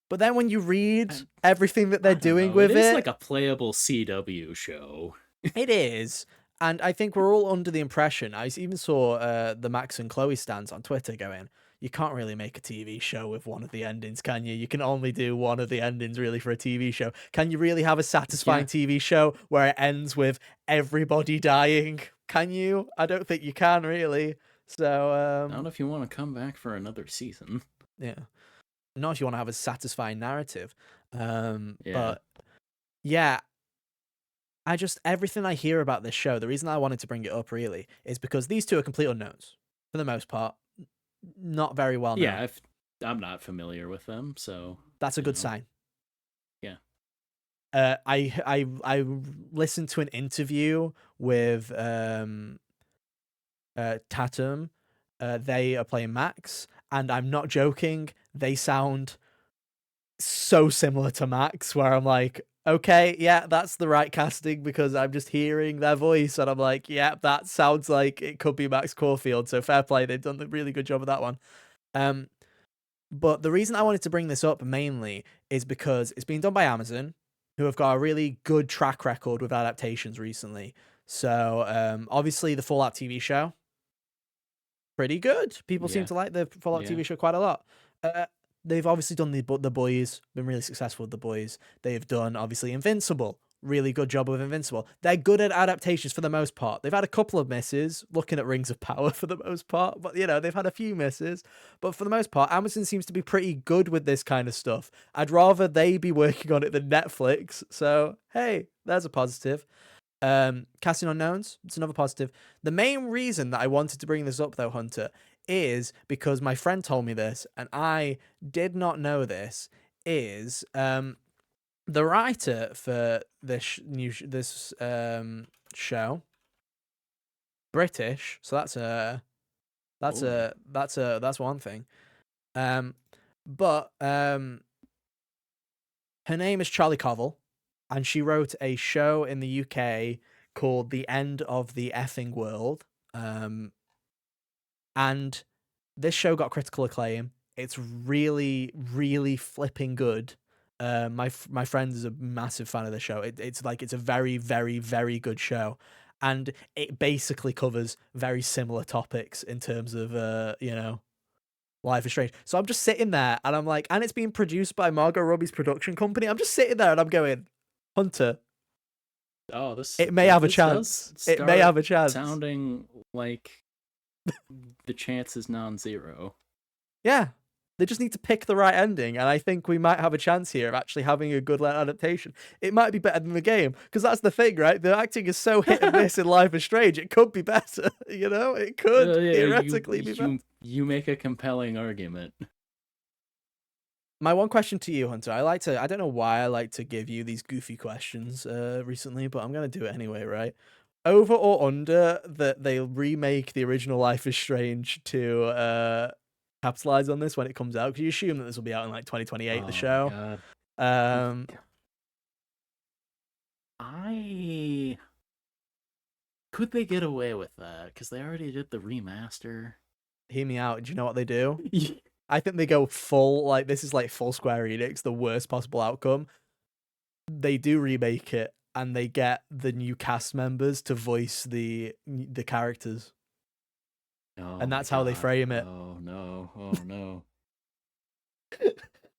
But then when you read everything that they're doing with it... It is like a playable CW show. It is. And I think we're all under the impression, I even saw the Max and Chloe stands on Twitter going, you can't really make a TV show with one of the endings, can you? You can only do one of the endings, really, for a TV show. Can you really have a satisfying TV show where it ends with everybody dying? Can you? I don't think you can, really. So, I don't know if you want to come back for another season. Yeah. Not if you want to have a satisfying narrative. But, yeah. Everything I hear about this show, the reason I wanted to bring it up, really, is because these two are complete unknowns, for the most part. Not very well known. Yeah, I'm not familiar with them, so that's a good sign. Yeah. I listened to an interview with Tatum. They are playing Max, and I'm not joking. They sound so similar to Max, where I'm like, okay, yeah, that's the right casting, because I'm just hearing their voice and I'm like, yeah, that sounds like it could be Max Caulfield. So fair play, they've done a really good job of that one. But the reason I wanted to bring this up mainly is because it's being done by Amazon, who have got a really good track record with adaptations recently. So obviously the Fallout TV show, pretty good. People seem to like the Fallout TV show quite a lot. They've obviously done the Boys, been really successful with The Boys. They've done, obviously, Invincible. Really good job with Invincible. They're good at adaptations for the most part. They've had a couple of misses, looking at Rings of Power for the most part. But, you know, they've had a few misses. But for the most part, Amazon seems to be pretty good with this kind of stuff. I'd rather they be working on it than Netflix. So, hey, there's a positive. Casting unknowns, it's another positive. The main reason that I wanted to bring this up, though, Hunter, is because my friend told me this, and I did not know this, is the writer for this show, British, so that's one thing. But her name is Charlie Covell, and she wrote a show in the UK called The End of the Effing World. And this show got critical acclaim. It's really, really flipping good. My friend is a massive fan of the show. It's a very, very, very good show, and it basically covers very similar topics in terms of Life is Strange. So I'm just sitting there, and I'm like, and it's being produced by Margot Robbie's production company. I'm just sitting there, and I'm going, Hunter, Oh, this it may have a this chance. does It may start have a chance. sounding like the chance is non-zero. Yeah. They just need to pick the right ending, and I think we might have a chance here of actually having a good adaptation. It might be better than the game, because that's the thing, right? The acting is so hit and miss in Life is Strange. It could be better, It could theoretically be better. You make a compelling argument. My one question to you, Hunter, I don't know why I like to give you these goofy questions recently, but I'm going to do it anyway, right? Over or under that they remake the original Life is Strange to capitalize on this when it comes out? Because you assume that this will be out in like 2028, the show. God. Could they get away with that? Because they already did the remaster. Hear me out. Do you know what they do? I think they go full, this is like full Square Enix, the worst possible outcome. They do remake it, and they get the new cast members to voice the characters. Oh, and that's how they frame it. Oh no.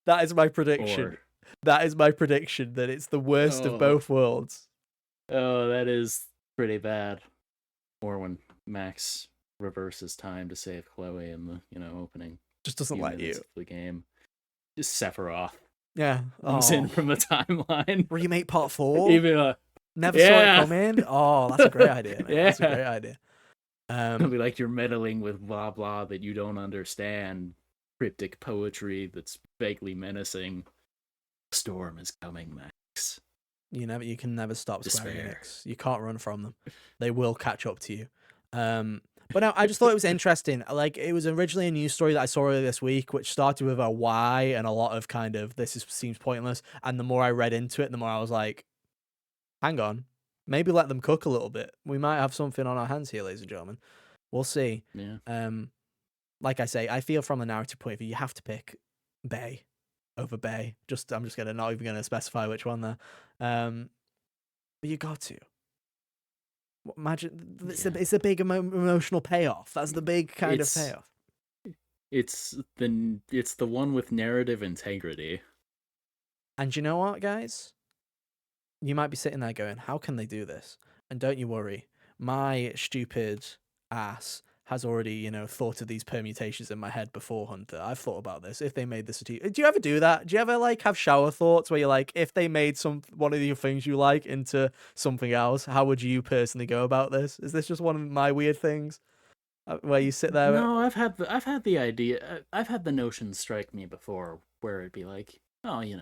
That is my prediction. That is my prediction, that it's the worst of both worlds. Oh, that is pretty bad. Or when Max reverses time to save Chloe in the opening. Just doesn't let you. The game. Just Sephiroth. Yeah. Comes in from the timeline. Remake part 4? Even Never saw it come in? Oh, that's a great idea, man. Yeah. That's a great idea. It'll be like you're meddling with blah blah that you don't understand. Cryptic poetry that's vaguely menacing. Storm is coming, Max. You can never stop Square Despair. Enix. You can't run from them. They will catch up to you. But no, I just thought it was interesting. It was originally a news story that I saw earlier this week, which started with a why and a lot of seems pointless. And the more I read into it, the more I was like, hang on, maybe let them cook a little bit. We might have something on our hands here, ladies and gentlemen. We'll see. Yeah. Like I say, I feel from a narrative point of view, you have to pick Bay over Bay. I'm just not even gonna specify which one there. But you got to. Imagine it's a big emotional payoff. That's the big kind of payoff. It's the one with narrative integrity. And you know what, guys? You might be sitting there going, how can they do this? And don't you worry. My stupid ass has already, thought of these permutations in my head before, Hunter. I've thought about this. If they made this do you ever do that? Do you ever have shower thoughts where you're like, if they made one of the things you like into something else, how would you personally go about this? Is this just one of my weird things where you sit there? No, I've had the idea. I've had the notion strike me before where it'd be like, oh, you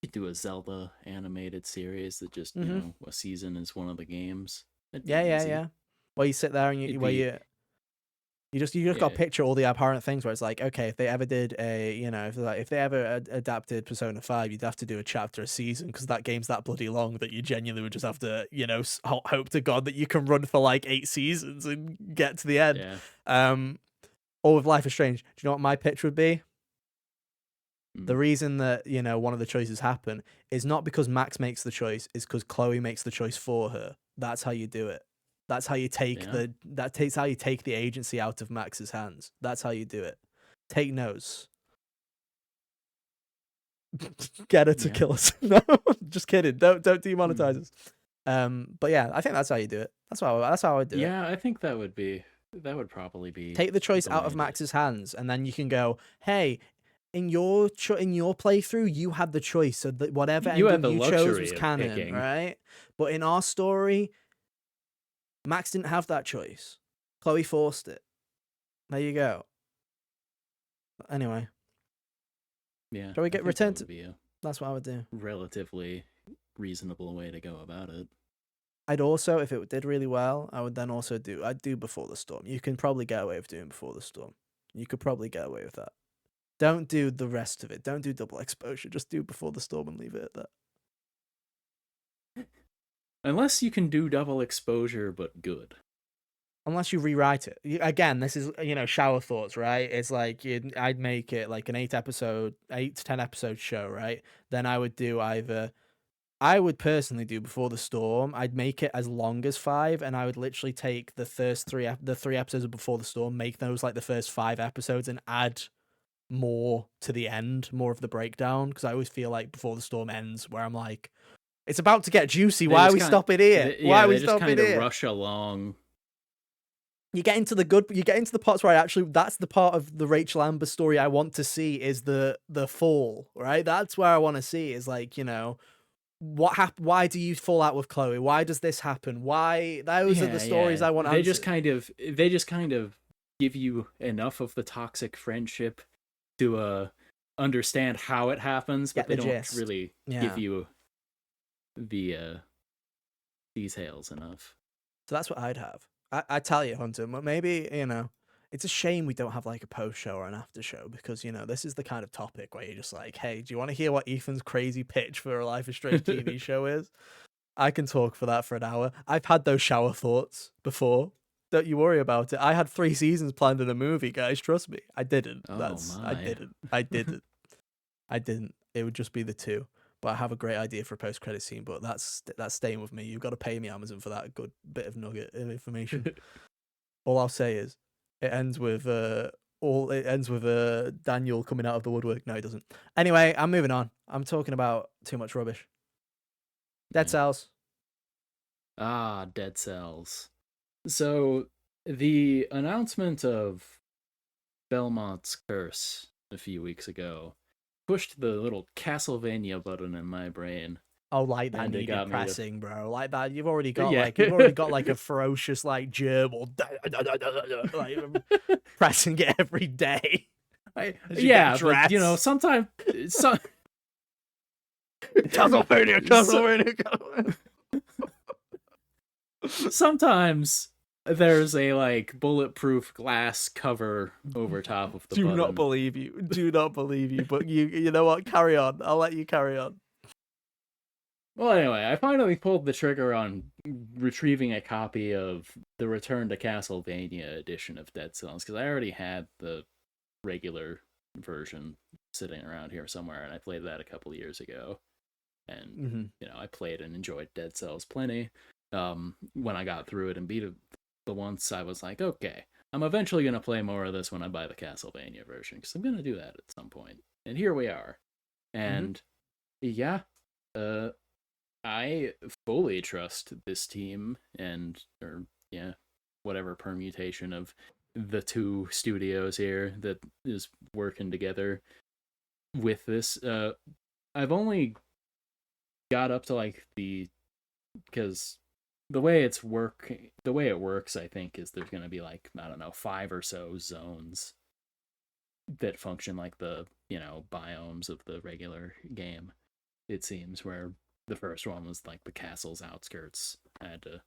could do a Zelda animated series that just a season is one of the games. Yeah. Where you sit there and you just got to picture all the apparent things where it's like, okay, if they ever did if they ever adapted Persona 5, you'd have to do a chapter a season because that game's that bloody long that you genuinely would just have to, hope to God that you can run for 8 seasons and get to the end. Yeah. Or with Life is Strange, do you know what my pitch would be? The reason that, one of the choices happen is not because Max makes the choice, is because Chloe makes the choice for her. That's how you do it. That's how you take how you take the agency out of Max's hands. That's how you do it. Take notes. Get her to kill us. No, just kidding. Don't demonetize us. But yeah, I think that's how you do it. That's how I would do it. Yeah, I think that would probably be. Take the choice out of Max's hands, and then you can go, hey, in your playthrough, you had the choice, so that whatever ending you chose was canon, right? But in our story, Max didn't have that choice. Chloe forced it. There you go. Anyway. Yeah. Shall we get returned to... That's what I would do. Relatively reasonable way to go about it. I'd also, if it did really well, I'd do Before the Storm. You can probably get away with doing Before the Storm. You could probably get away with that. Don't do the rest of it. Don't do Double Exposure. Just do Before the Storm and leave it at that. Unless you can do double exposure, but good. Unless you rewrite it. Again, this is, shower thoughts, right? It's like I'd make it like an 8 to 10 episode show, right? Then I would do I would personally do Before the Storm. I'd make it as long as 5, and I would literally take the first the 3 episodes of Before the Storm, make those like the first 5 episodes, and add more to the end, more of the breakdown, because I always feel like Before the Storm ends where I'm like, it's about to get juicy. Why are we stopping here? Why are we stopping here? Rush along. You get into the parts where that's the part of the Rachel Amber story I want to see, is the fall, right? That's where I want to see, is like, what happened? Why do you fall out with Chloe? Why does this happen? Why? Those are the stories I want. They just kind of give you enough of the toxic friendship to understand how it happens, but they don't really give you the details enough. So that's what I'd have. I tell you, Hunter, maybe, it's a shame we don't have like a post show or an after show, because, this is the kind of topic where you're just like, hey, do you want to hear what Ethan's crazy pitch for a Life is Strange TV show is? I can talk for that for an hour. I've had those shower thoughts before. Don't you worry about it. I had 3 seasons planned in a movie, guys. Trust me. I didn't. I didn't. It would just be the 2. But I have a great idea for a post-credit scene, but that's staying with me. You've got to pay me, Amazon, for that good bit of nugget of information. All I'll say is it ends with Daniel coming out of the woodwork. No, it doesn't. Anyway, I'm moving on. I'm talking about too much rubbish. Dead Cells. Dead Cells. So the announcement of Belmont's Curse a few weeks ago pushed the little Castlevania button in my brain. Oh, like that needed pressing, bro. Like that, you've already got like a ferocious like gerbil, like pressing it every day. But sometimes Castlevania. Sometimes there's a like bulletproof glass cover over top of the button. Do not believe you. But you know what? Carry on. I'll let you carry on. Well, anyway, I finally pulled the trigger on retrieving a copy of the Return to Castlevania edition of Dead Cells, because I already had the regular version sitting around here somewhere, and I played that a couple years ago. And, I played and enjoyed Dead Cells plenty. When I got through it and beat it the once, I was like, okay, I'm eventually going to play more of this when I buy the Castlevania version, because I'm going to do that at some point. And here we are. And, I fully trust this team whatever permutation of the 2 studios here that is working together with this. I've only got up to like because the way it works, I think, is there's going to be like, I don't know, 5 or so zones that function like the, biomes of the regular game, it seems, where the first one was like the castle's outskirts. I had to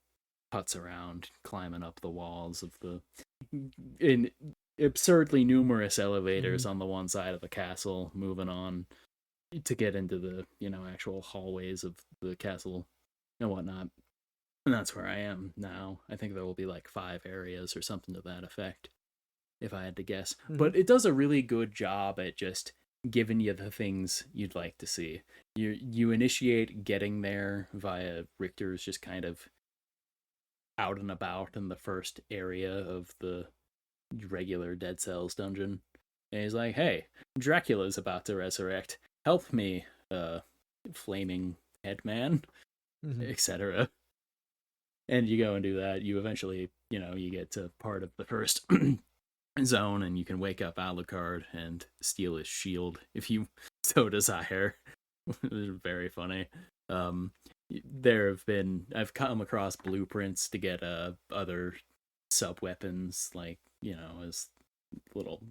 putz around, climbing up the walls of in absurdly numerous elevators on the one side of the castle, moving on to get into the, actual hallways of the castle and whatnot. And that's where I am now. I think there will be like 5 areas or something to that effect, if I had to guess. But it does a really good job at just giving you the things you'd like to see. You initiate getting there via Richter's just kind of out and about in the first area of the regular Dead Cells dungeon. And he's like, hey, Dracula's about to resurrect. Help me, flaming headman, etc. And you go and do that. You eventually, you get to part of the first zone, and you can wake up Alucard and steal his shield if you so desire. It was very funny. I've come across blueprints to get other sub weapons, like, as little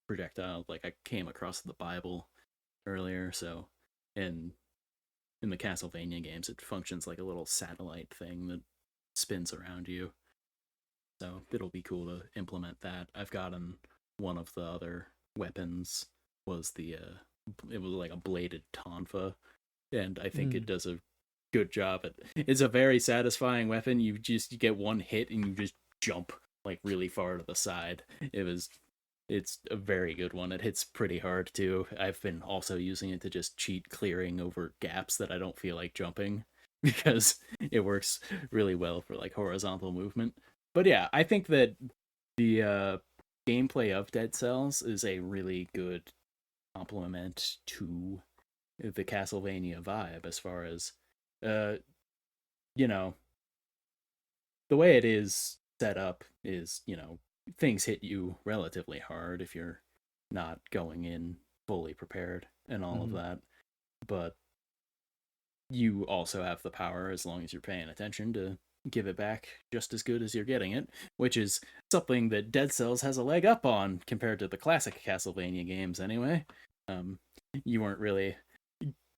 projectiles. Like I came across the Bible earlier, so in the Castlevania games it functions like a little satellite thing that spins around you. So it'll be cool to implement that. I've gotten one of the other weapons was it was like a bladed tonfa, and I think it does a good job at. It's a very satisfying weapon. You get one hit and you just jump like really far to the side. It's a very good one. It hits pretty hard too. I've been also using it to just cheat clearing over gaps that I don't feel like jumping because it works really well for like horizontal movement. But yeah, I think that the gameplay of Dead Cells is a really good complement to the Castlevania vibe as far as you know, the way it is set up is, things hit you relatively hard if you're not going in fully prepared and all of that. But you also have the power, as long as you're paying attention, to give it back just as good as you're getting it, which is something that Dead Cells has a leg up on compared to the classic Castlevania games anyway. You weren't really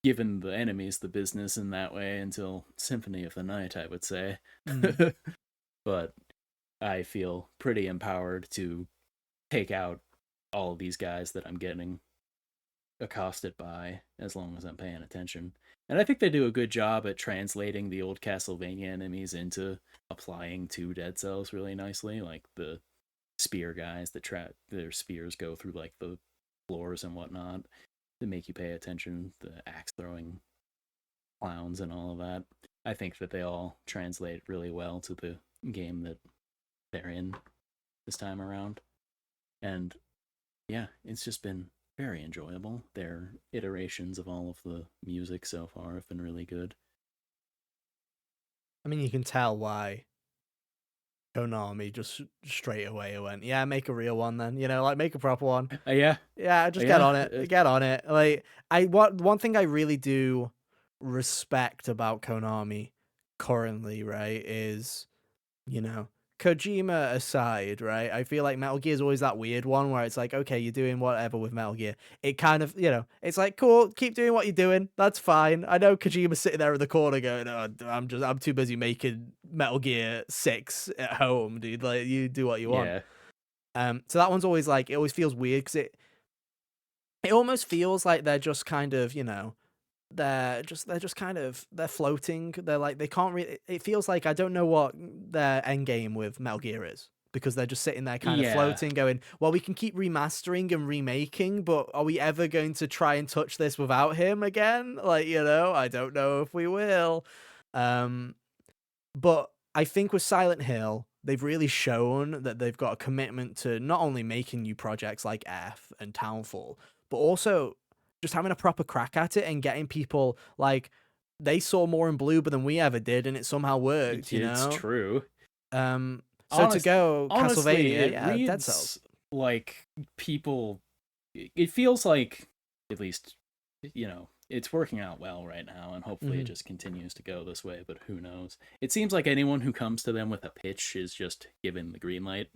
given the enemies the business in that way until Symphony of the Night, I would say. But I feel pretty empowered to take out all of these guys that I'm getting accosted by as long as I'm paying attention. And I think they do a good job at translating the old Castlevania enemies into applying to Dead Cells really nicely, like the spear guys that their spears go through like the floors and whatnot to make you pay attention, the axe throwing clowns and all of that. I think that they all translate really well to the game that they're in this time around. And yeah, it's just been very enjoyable. Their iterations of all of the music so far have been really good. I mean, you can tell why Konami just straight away went, yeah, make a real one then, like make a proper one. Yeah. Just get on it. Get on it. Like, one thing I really do respect about Konami currently, right, is, Kojima aside, right, I feel like Metal Gear is always that weird one where it's like, okay, you're doing whatever with Metal Gear. It kind of, it's like, cool, keep doing what you're doing. That's fine. I know Kojima's sitting there in the corner going, oh, I'm too busy making Metal Gear 6 at home, dude. Like, you do what you want. Yeah. So that one's always like, it always feels weird because it almost feels like they're just kind of, they're floating. They're like, they can't really, it feels like I don't know what their end game with Metal Gear is, because they're just sitting there kind of floating going, well, we can keep remastering and remaking, but are we ever going to try and touch this without him again? Like, I don't know if we will. But I think with Silent Hill, they've really shown that they've got a commitment to not only making new projects like F and Townfall, but also just having a proper crack at it and getting people, like, they saw more in Bloober than we ever did, and it somehow worked, It's true. So honestly, to go Castlevania, Dead Cells, like, people, it feels like, at least, it's working out well right now, and hopefully it just continues to go this way, but who knows? It seems like anyone who comes to them with a pitch is just given the green light.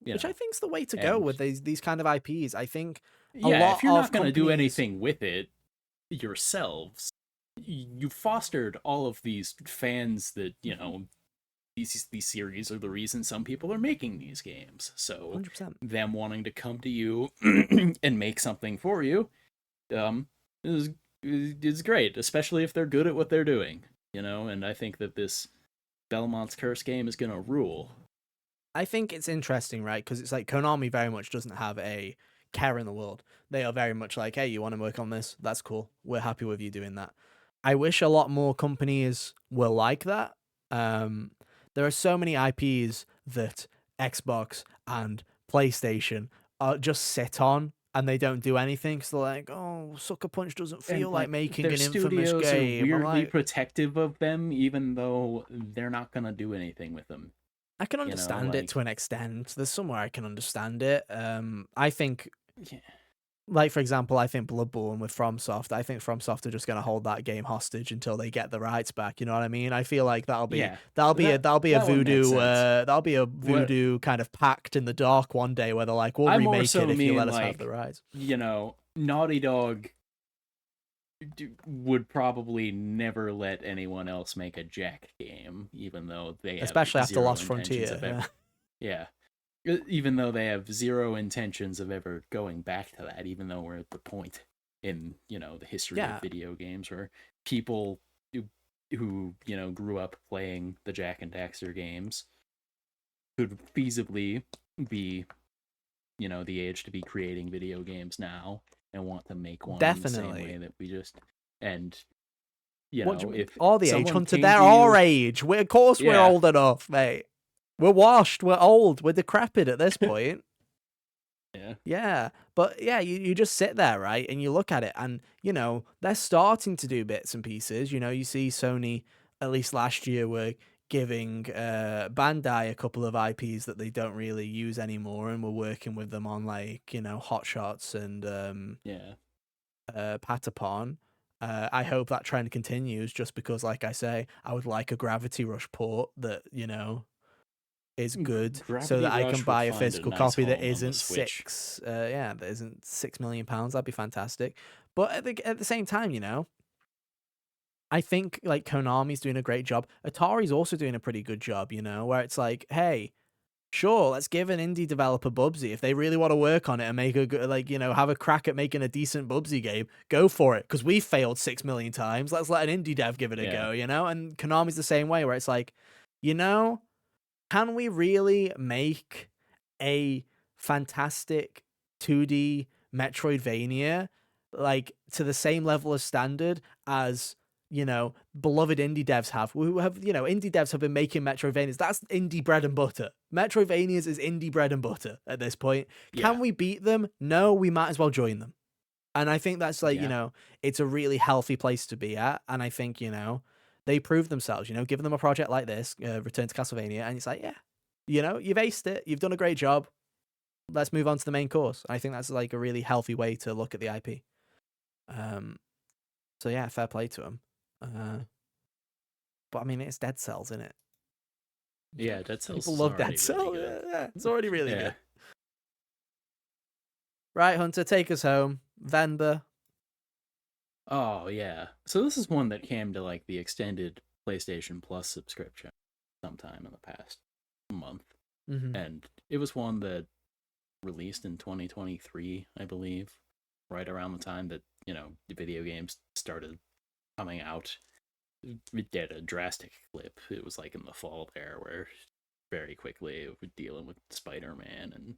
Which I think's the way to go with these kind of IPs. I think if you're not going to do anything with it yourselves, you fostered all of these fans that, these series are the reason some people are making these games. So 100%. Them wanting to come to you and make something for you is great, especially if they're good at what they're doing, and I think that this Belmont's Curse game is going to rule. I think it's interesting, right? Because it's like Konami very much doesn't have a care in the world. They are very much like, hey, you want to work on this? That's cool. We're happy with you doing that. I wish a lot more companies were like that. There are so many IPs that Xbox and PlayStation just sit on, and they don't do anything. So they're like, oh, Sucker Punch doesn't feel like making an infamous game. Are weirdly protective of them, even though they're not going to do anything with them. I can understand it to an extent. There's somewhere I can understand it. I think, like, for example, I think Bloodborne with FromSoft, I think FromSoft are just going to hold that game hostage until they get the rights back. You know what I mean? I feel like that'll be a voodoo kind of pact in the dark one day where they're like, we'll remake it if you let us have the rights. Naughty Dog would probably never let anyone else make a Jack game, even though they especially after Lost Frontier. Even though they have zero intentions of ever going back to that, even though we're at the point in, the history of Yeah, video games, where people who grew up playing the Jak and Daxter games could feasibly be, the age to be creating video games now and want to make one in the same way definitely. that we just. And What do you mean? if All the age someone hunter, came they're to our you, age. Of course we're yeah, old enough, mate. We're washed, we're old, we're decrepit at this point. yeah, Yeah, but yeah, you just sit there, right, and you look at it, and they're starting to do bits and pieces. You see Sony, at least last year, were giving Bandai a couple of IPs that they don't really use anymore, and we're working with them on like Hot Shots and yeah, Patapon. I hope that trend continues, just because, like I say, I would like a Gravity Rush port that is good, so Gravity that I can Rush would buy a find a physical nice copy that home on the isn't Switch. that isn't £6 million. That'd be fantastic. But at the same time, I think like Konami's doing a great job. Atari's also doing a pretty good job, where it's like, hey, sure, let's give an indie developer Bubsy if they really want to work on it and make a good, like, have a crack at making a decent Bubsy game. Go for it, because we failed 6 million times. Let's let an indie dev give it a Yeah, go, And Konami's the same way, where it's like, you know can we really make a fantastic 2D Metroidvania like to the same level of standard as beloved indie devs have? Who have indie devs have been making Metroidvanias. That's indie bread and butter. Metroidvanias is indie bread and butter at this point. yeah, Can we beat them? No, we might as well join them. And I think that's like, yeah, it's a really healthy place to be at. And I think, they prove themselves, giving them a project like this, Return to Castlevania, and it's like, yeah, you've aced it. You've done a great job. Let's move on to the main course. I think that's like a really healthy way to look at the IP. Um, so yeah, fair play to them. But I mean, it's Dead Cells, isn't it? yeah. Dead Cells People is love Dead already really Cells. good. Yeah, it's already really Yeah. good. Right, Hunter, take us home. Venba. Oh yeah. So this is one that came to like the extended PlayStation Plus subscription sometime in the past month, Mm-hmm. and it was one that released in 2023, I believe, right around the time that the video games started coming out. It did a drastic clip. It was like in the fall there, where very quickly we're dealing with Spider-Man and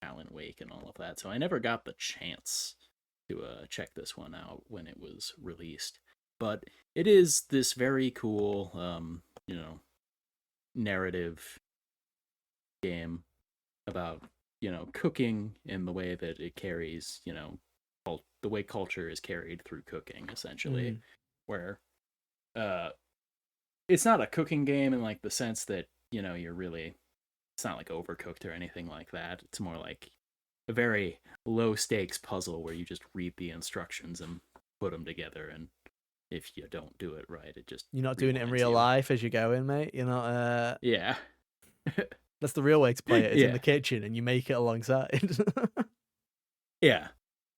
Alan Wake and all of that. So I never got the chance to check this one out when it was released. But it is this very cool, narrative game about cooking in the way that it carries, the way culture is carried through cooking, essentially, Mm. where uh, it's not a cooking game in like the sense that you're really. It's not like Overcooked or anything like that. It's more like a very low stakes puzzle where you just read the instructions and put them together, and if you don't do it right, it just You're not doing it in rewinds real you. life as you go in, mate. You're not. Yeah. That's the real way to play it. Is in the Yeah. kitchen and you make it alongside. Yeah.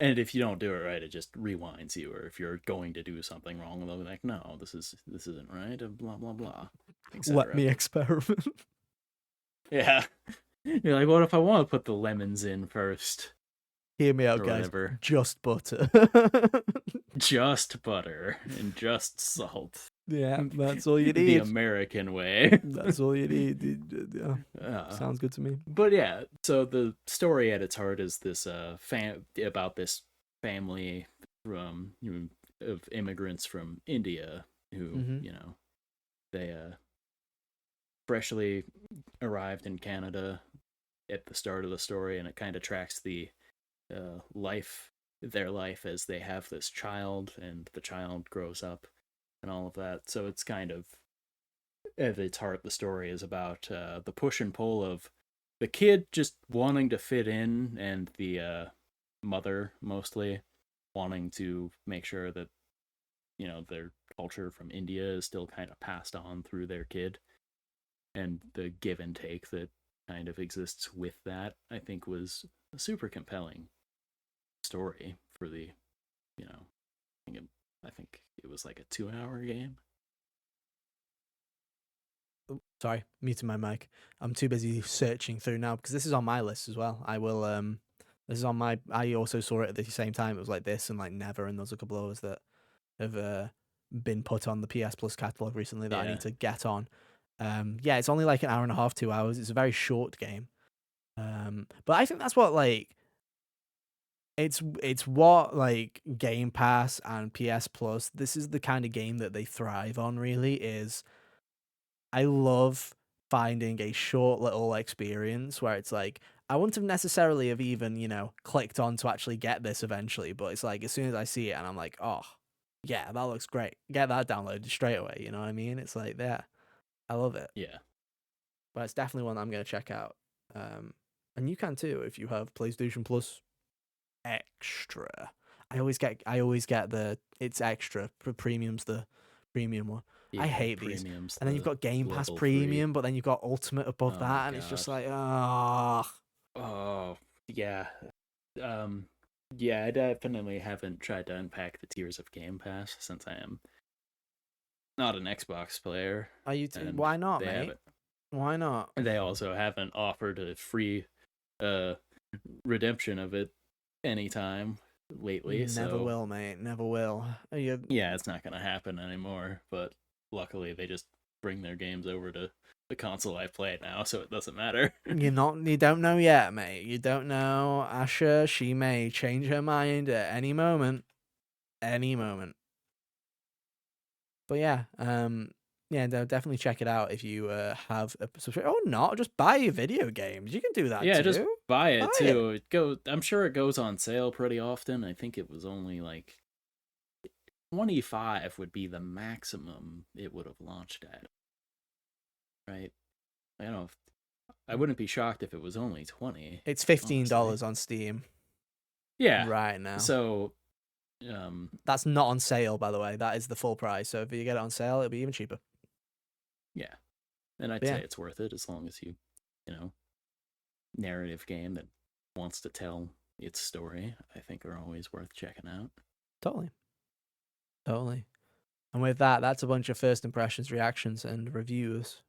And if you don't do it right, it just rewinds you. Or if you're going to do something wrong, they'll be like, "No, this isn't right." Blah blah blah, Let etc. me experiment. Yeah. You're like, what if I want to put the lemons in first, Hear me out, or guys. whatever? Just butter. Just butter and just salt. Yeah, that's all you The need. American way. That's all you need. Yeah, Uh, sounds good to me. but yeah, so the story at its heart is this about this family from of immigrants from India who Mm-hmm. they freshly arrived in Canada at the start of the story, and it kind of tracks the their life as they have this child, and the child grows up and all of that. So it's kind of at its heart, the story is about the push and pull of the kid just wanting to fit in, and the mother mostly wanting to make sure that their culture from India is still kind of passed on through their kid, and the give and take that kind of exists with that. I think was a super compelling story for the you know I think it was like a 2-hour game. Sorry, muting my mic. I'm too busy searching through now because this is on my list as well. I will This is on my. I also saw it at the same time. It was like this and like Never, and there's a couple others that have been put on the PS Plus catalog recently that I Yeah, need to get on. Yeah, it's only like an hour and a half, 2 hours. It's a very short game. But I think that's what like it's what like Game Pass and PS Plus. This is the kind of game that they thrive on. Really, is I love finding a short little experience where it's like I wouldn't have necessarily have even, clicked on to actually get this eventually, but it's like as soon as I see it and I'm like, oh yeah, that looks great. Get that downloaded straight away, you know what I mean? It's like yeah, I love it. yeah, But it's definitely one I'm gonna check out. And you can too if you have PlayStation Plus Extra. I always get the it's extra. Premium's the premium one. I yeah. hate these. Premium's And then you've the got Game Pass level 3. Premium, but then you've got Ultimate above Oh my that, and it's just god. like, ah, Oh yeah. Um, yeah. I definitely haven't tried to unpack the tiers of Game Pass since I am not an Xbox player, are you? and Why not, they mate? haven't. Why not? They also haven't offered a free uh redemption of it anytime lately. Never So will, mate. Never will. yeah, it's not gonna happen anymore. But luckily, they just bring their games over to the console I play now, so it doesn't matter. You're not. You don't know yet, mate. You don't know. Asha, she may change her mind at any moment. Any moment. But yeah, yeah, definitely check it out if you have a subscription or not. Just buy your video games. You can do that Yeah, just too. buy it Buy too. I'm sure it goes on sale pretty often. I think it was only like 25 would be the maximum it would have launched at. Right? I don't know. I wouldn't be shocked if it was only 20. It's $15 honestly. on Steam Yeah. right now. So That's not on sale, by the way. That is the full price. So if you get it on sale, it'll be even cheaper. yeah. And I'd But yeah, say it's worth it as long as you know, narrative game that wants to tell its story, I think are always worth checking out. totally, totally. And with that, that's a bunch of first impressions, reactions, and reviews.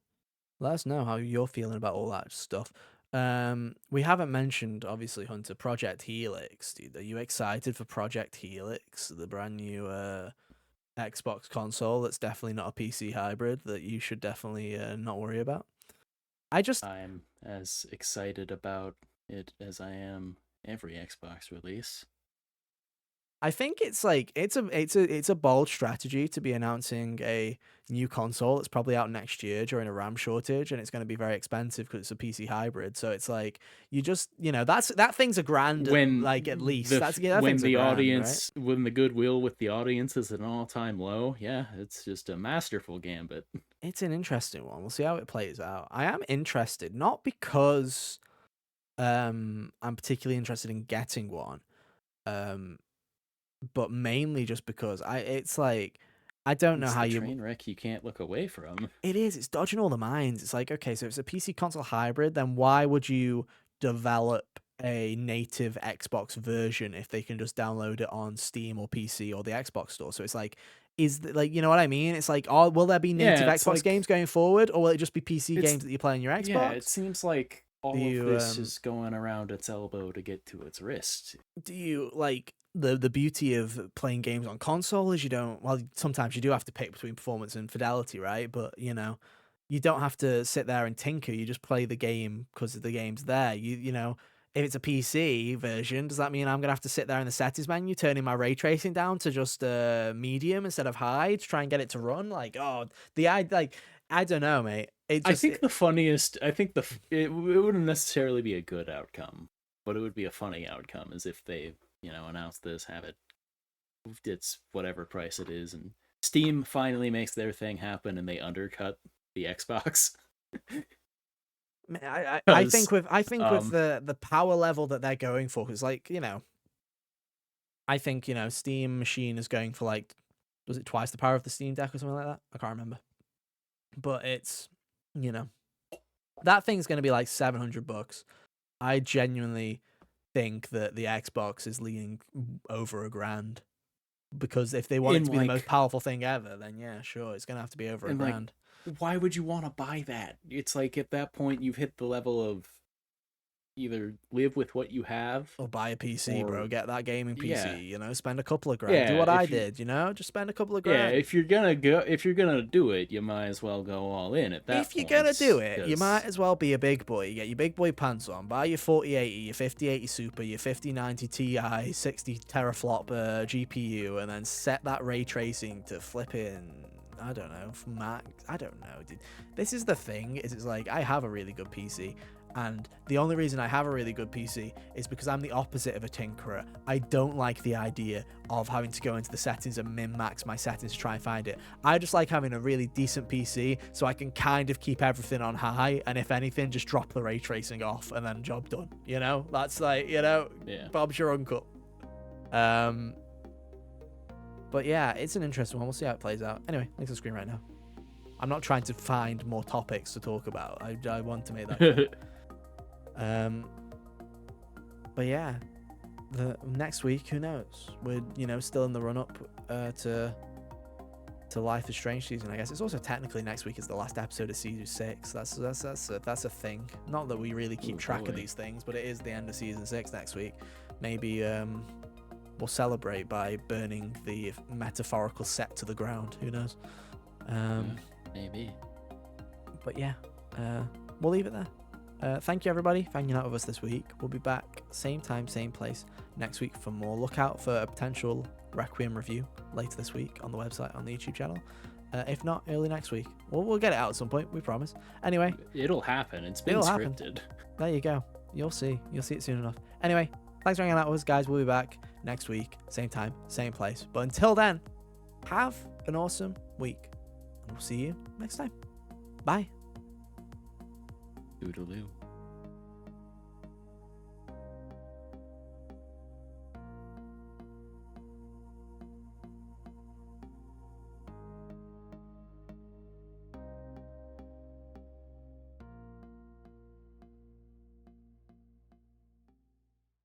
Let us know how you're feeling about all that stuff. We haven't mentioned, obviously, Hunter, Project Helix, dude. Are you excited for Project Helix, the brand new Xbox console that's definitely not a PC hybrid that you should definitely not worry about? I'm as excited about it as I am every Xbox release. I think it's like it's a bold strategy to be announcing a new console that's probably out next year during a RAM shortage, and it's going to be very expensive because it's a PC hybrid. So it's like you just that thing's a grand, When like at least the that when thing's a the grand, right? audience when the goodwill with the audience is at an all-time low, yeah, it's just a masterful gambit. It's an interesting one. We'll see how it plays out. I am interested, not because I'm particularly interested in getting one, um, but mainly just because it's like I don't know It's how the you. train wreck you can't look away from. It is. It's dodging all the mines. It's like, okay, so if it's a PC console hybrid, then why would you develop a native Xbox version if they can just download it on Steam or PC or the Xbox store? So it's like, like, you know what I mean? It's like, oh, will there be native Yeah, it's Xbox games like going forward, or will it just be PC it's games that you play on your yeah, it Xbox? seems like Do all of you this is going around its elbow to get to its wrist. do you like the beauty of playing games on console is you don't, well, sometimes you do have to pick between performance and fidelity, right? But you don't have to sit there and tinker. You just play the game because the game's there. If it's a PC version, does that mean I'm gonna have to sit there in the settings menu turning my ray tracing down to just medium instead of high to try and get it to run? Like, oh, I don't know, mate. I think the funniest, I think it wouldn't necessarily be a good outcome, but it would be a funny outcome is if they, announce this, have it, it's whatever price it is, and Steam finally makes their thing happen and they undercut the Xbox. I think with um, the power level that they're going for, because like I think Steam Machine is going for like, was it twice the power of the Steam Deck or something like that? I can't remember, but it's you know that thing's going to be like $700. I genuinely think that the Xbox is leaning over $1,000 because if they want it in to be the most like, powerful thing ever, then yeah, sure, it's going to have to be over and like, $1,000. why would you want to buy that? It's like at that point you've hit the level of either live with what you have Or buy a PC, bro. or Get that gaming PC. yeah, You know, spend a couple of grand. Do yeah. what I If you did. You know, just spend a couple of yeah, grand. if you're gonna do it, you might as well go all in at that If you're point. gonna do it, you 'Cause- might as well be a big boy. Get your big boy pants on. Buy your 4080, your 5080 Super, your 5090 Ti, 60 teraflop GPU, and then set that ray tracing to flipping. I don't know, max. I don't know, dude. This is the thing. Is it's like I have a really good PC. And the only reason I have a really good PC is because I'm the opposite of a tinkerer. I don't like the idea of having to go into the settings and min-max my settings to try and find it. I just like having a really decent PC so I can kind of keep everything on high, and if anything, just drop the ray tracing off and then job done. You know? That's like, you know, yeah. Bob's your uncle. But yeah, it's an interesting one. We'll see how it plays out. Anyway, look at the screen right now. I'm not trying to find more topics to talk about. I want to make that clear. But yeah, the next week, who knows? We're still in the run up to Life is Strange season. I guess it's also technically next week is the last episode of season 6. That's a thing. Not that we really keep track of these things, but it is the end of season 6 next week. Maybe we'll celebrate by burning the metaphorical set to the ground. Who knows? Maybe. But yeah, we'll leave it there. Thank you everybody for hanging out with us this week. We'll be back same time, same place next week for more. Look out for a potential Requiem review later this week on the website, on the YouTube channel. If not, early next week. We'll get it out at some point, we promise. Anyway. It'll happen. It's been scripted. There you go. You'll see. You'll see it soon enough. Anyway, thanks for hanging out with us, guys. We'll be back next week, same time, same place. But until then, have an awesome week. And we'll see you next time. Bye. Toodaloo.